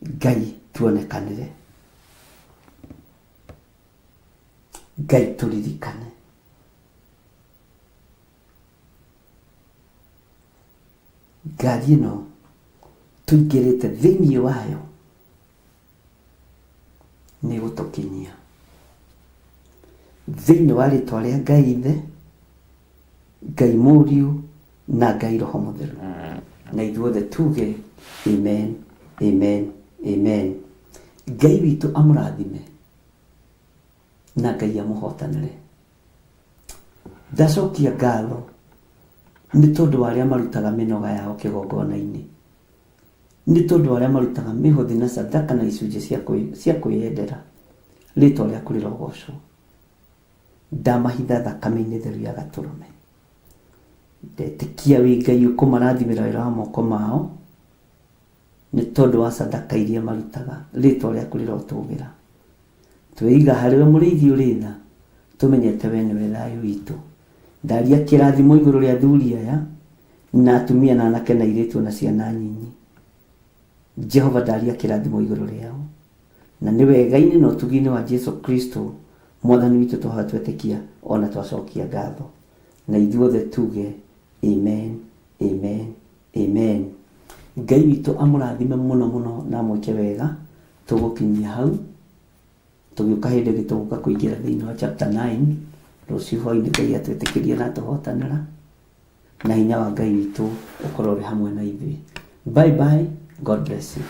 Ngai tuonekanire. Ngai turirikane. Ngari ĩno tuingĩrĩte thĩinĩ wayo nĩ gũtũkinyia thĩinĩ wa rĩtwa rĩa Ngai Ithe, Ngai Mũriũ na Ngai Roho Mũtheru. Na ithuothe tuge amen, amen, amen. Ngai witũ amũrathime na Ngai amũhotanĩre. Ndacokia ngatho nĩ tondũ wa arĩa marutaga mĩnoga yao kĩgongona-inĩ, nĩ tondũ wa arĩa marutaga mĩhothi na sadaka na icunjĩ cia kwĩyendera. Rĩtwa rĩaku rĩrogocwo. Ndamahitha thakame-inĩ theru ya Gatũrũme. Ndetĩkia wĩ Ngai ũkũmarathimĩra wĩra wa moko mao, nĩ tondũ wa sadaka iria marutaga. Rĩtwa rĩaku rĩrotũgĩra. Twĩiga harĩwe mũrĩithi ũrĩ tha, tũmenyete we nĩwe thayũ witũ. Ndaria kĩrathimo igũrũ rĩa athuri aya na atumia na anake na airĩtu na ciana nyinyi. Jehova, ndaria kĩrathimo igũrũ rĩao, na nĩ wega-inĩ na ũtugi-inĩ wa Jesu Kristo Mwathani witũ twahoya twetĩkia ona twacokia ngatho. Na ithuothe tuge amen, amen, amen. Ngai witũ amũrathime mũno mũno na mwĩke wega. Tũgũkinyia hau, tũgĩũka hĩndĩ ĩngĩ tũgũka kũingĩra thĩinĩ wa chapter 9 rũciũ hwaĩ-inĩ. Ngai atwĩtĩkĩrie na tũhotanĩra, na hinya wa Ngai witũ ũkorwo ũrĩ hamwe na ithuĩ. Bye bye, God bless you.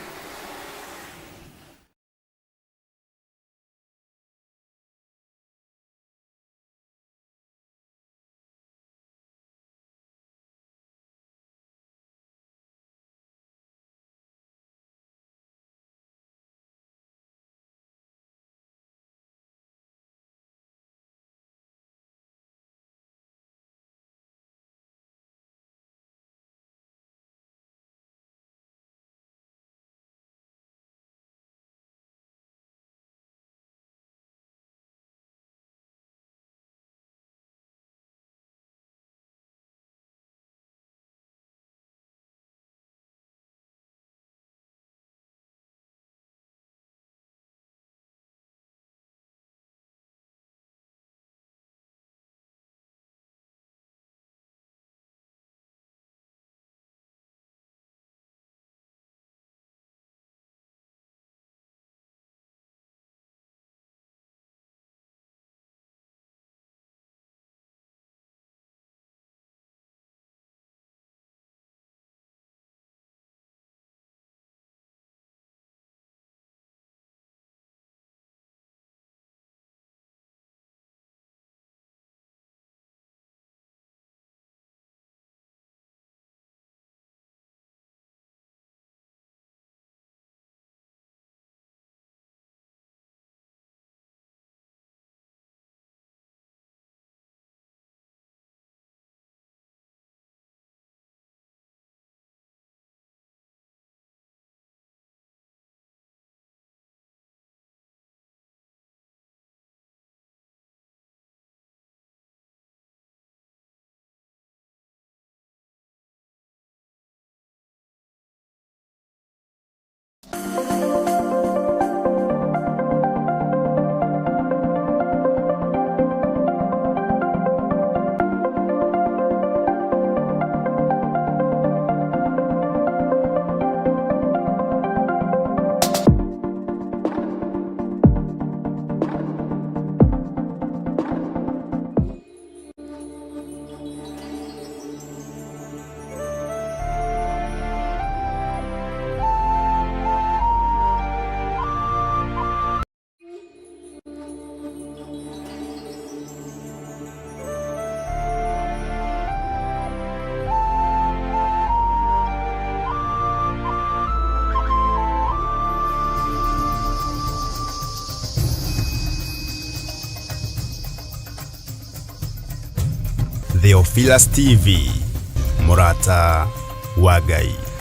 Theophilus TV, Murata wa Ngai.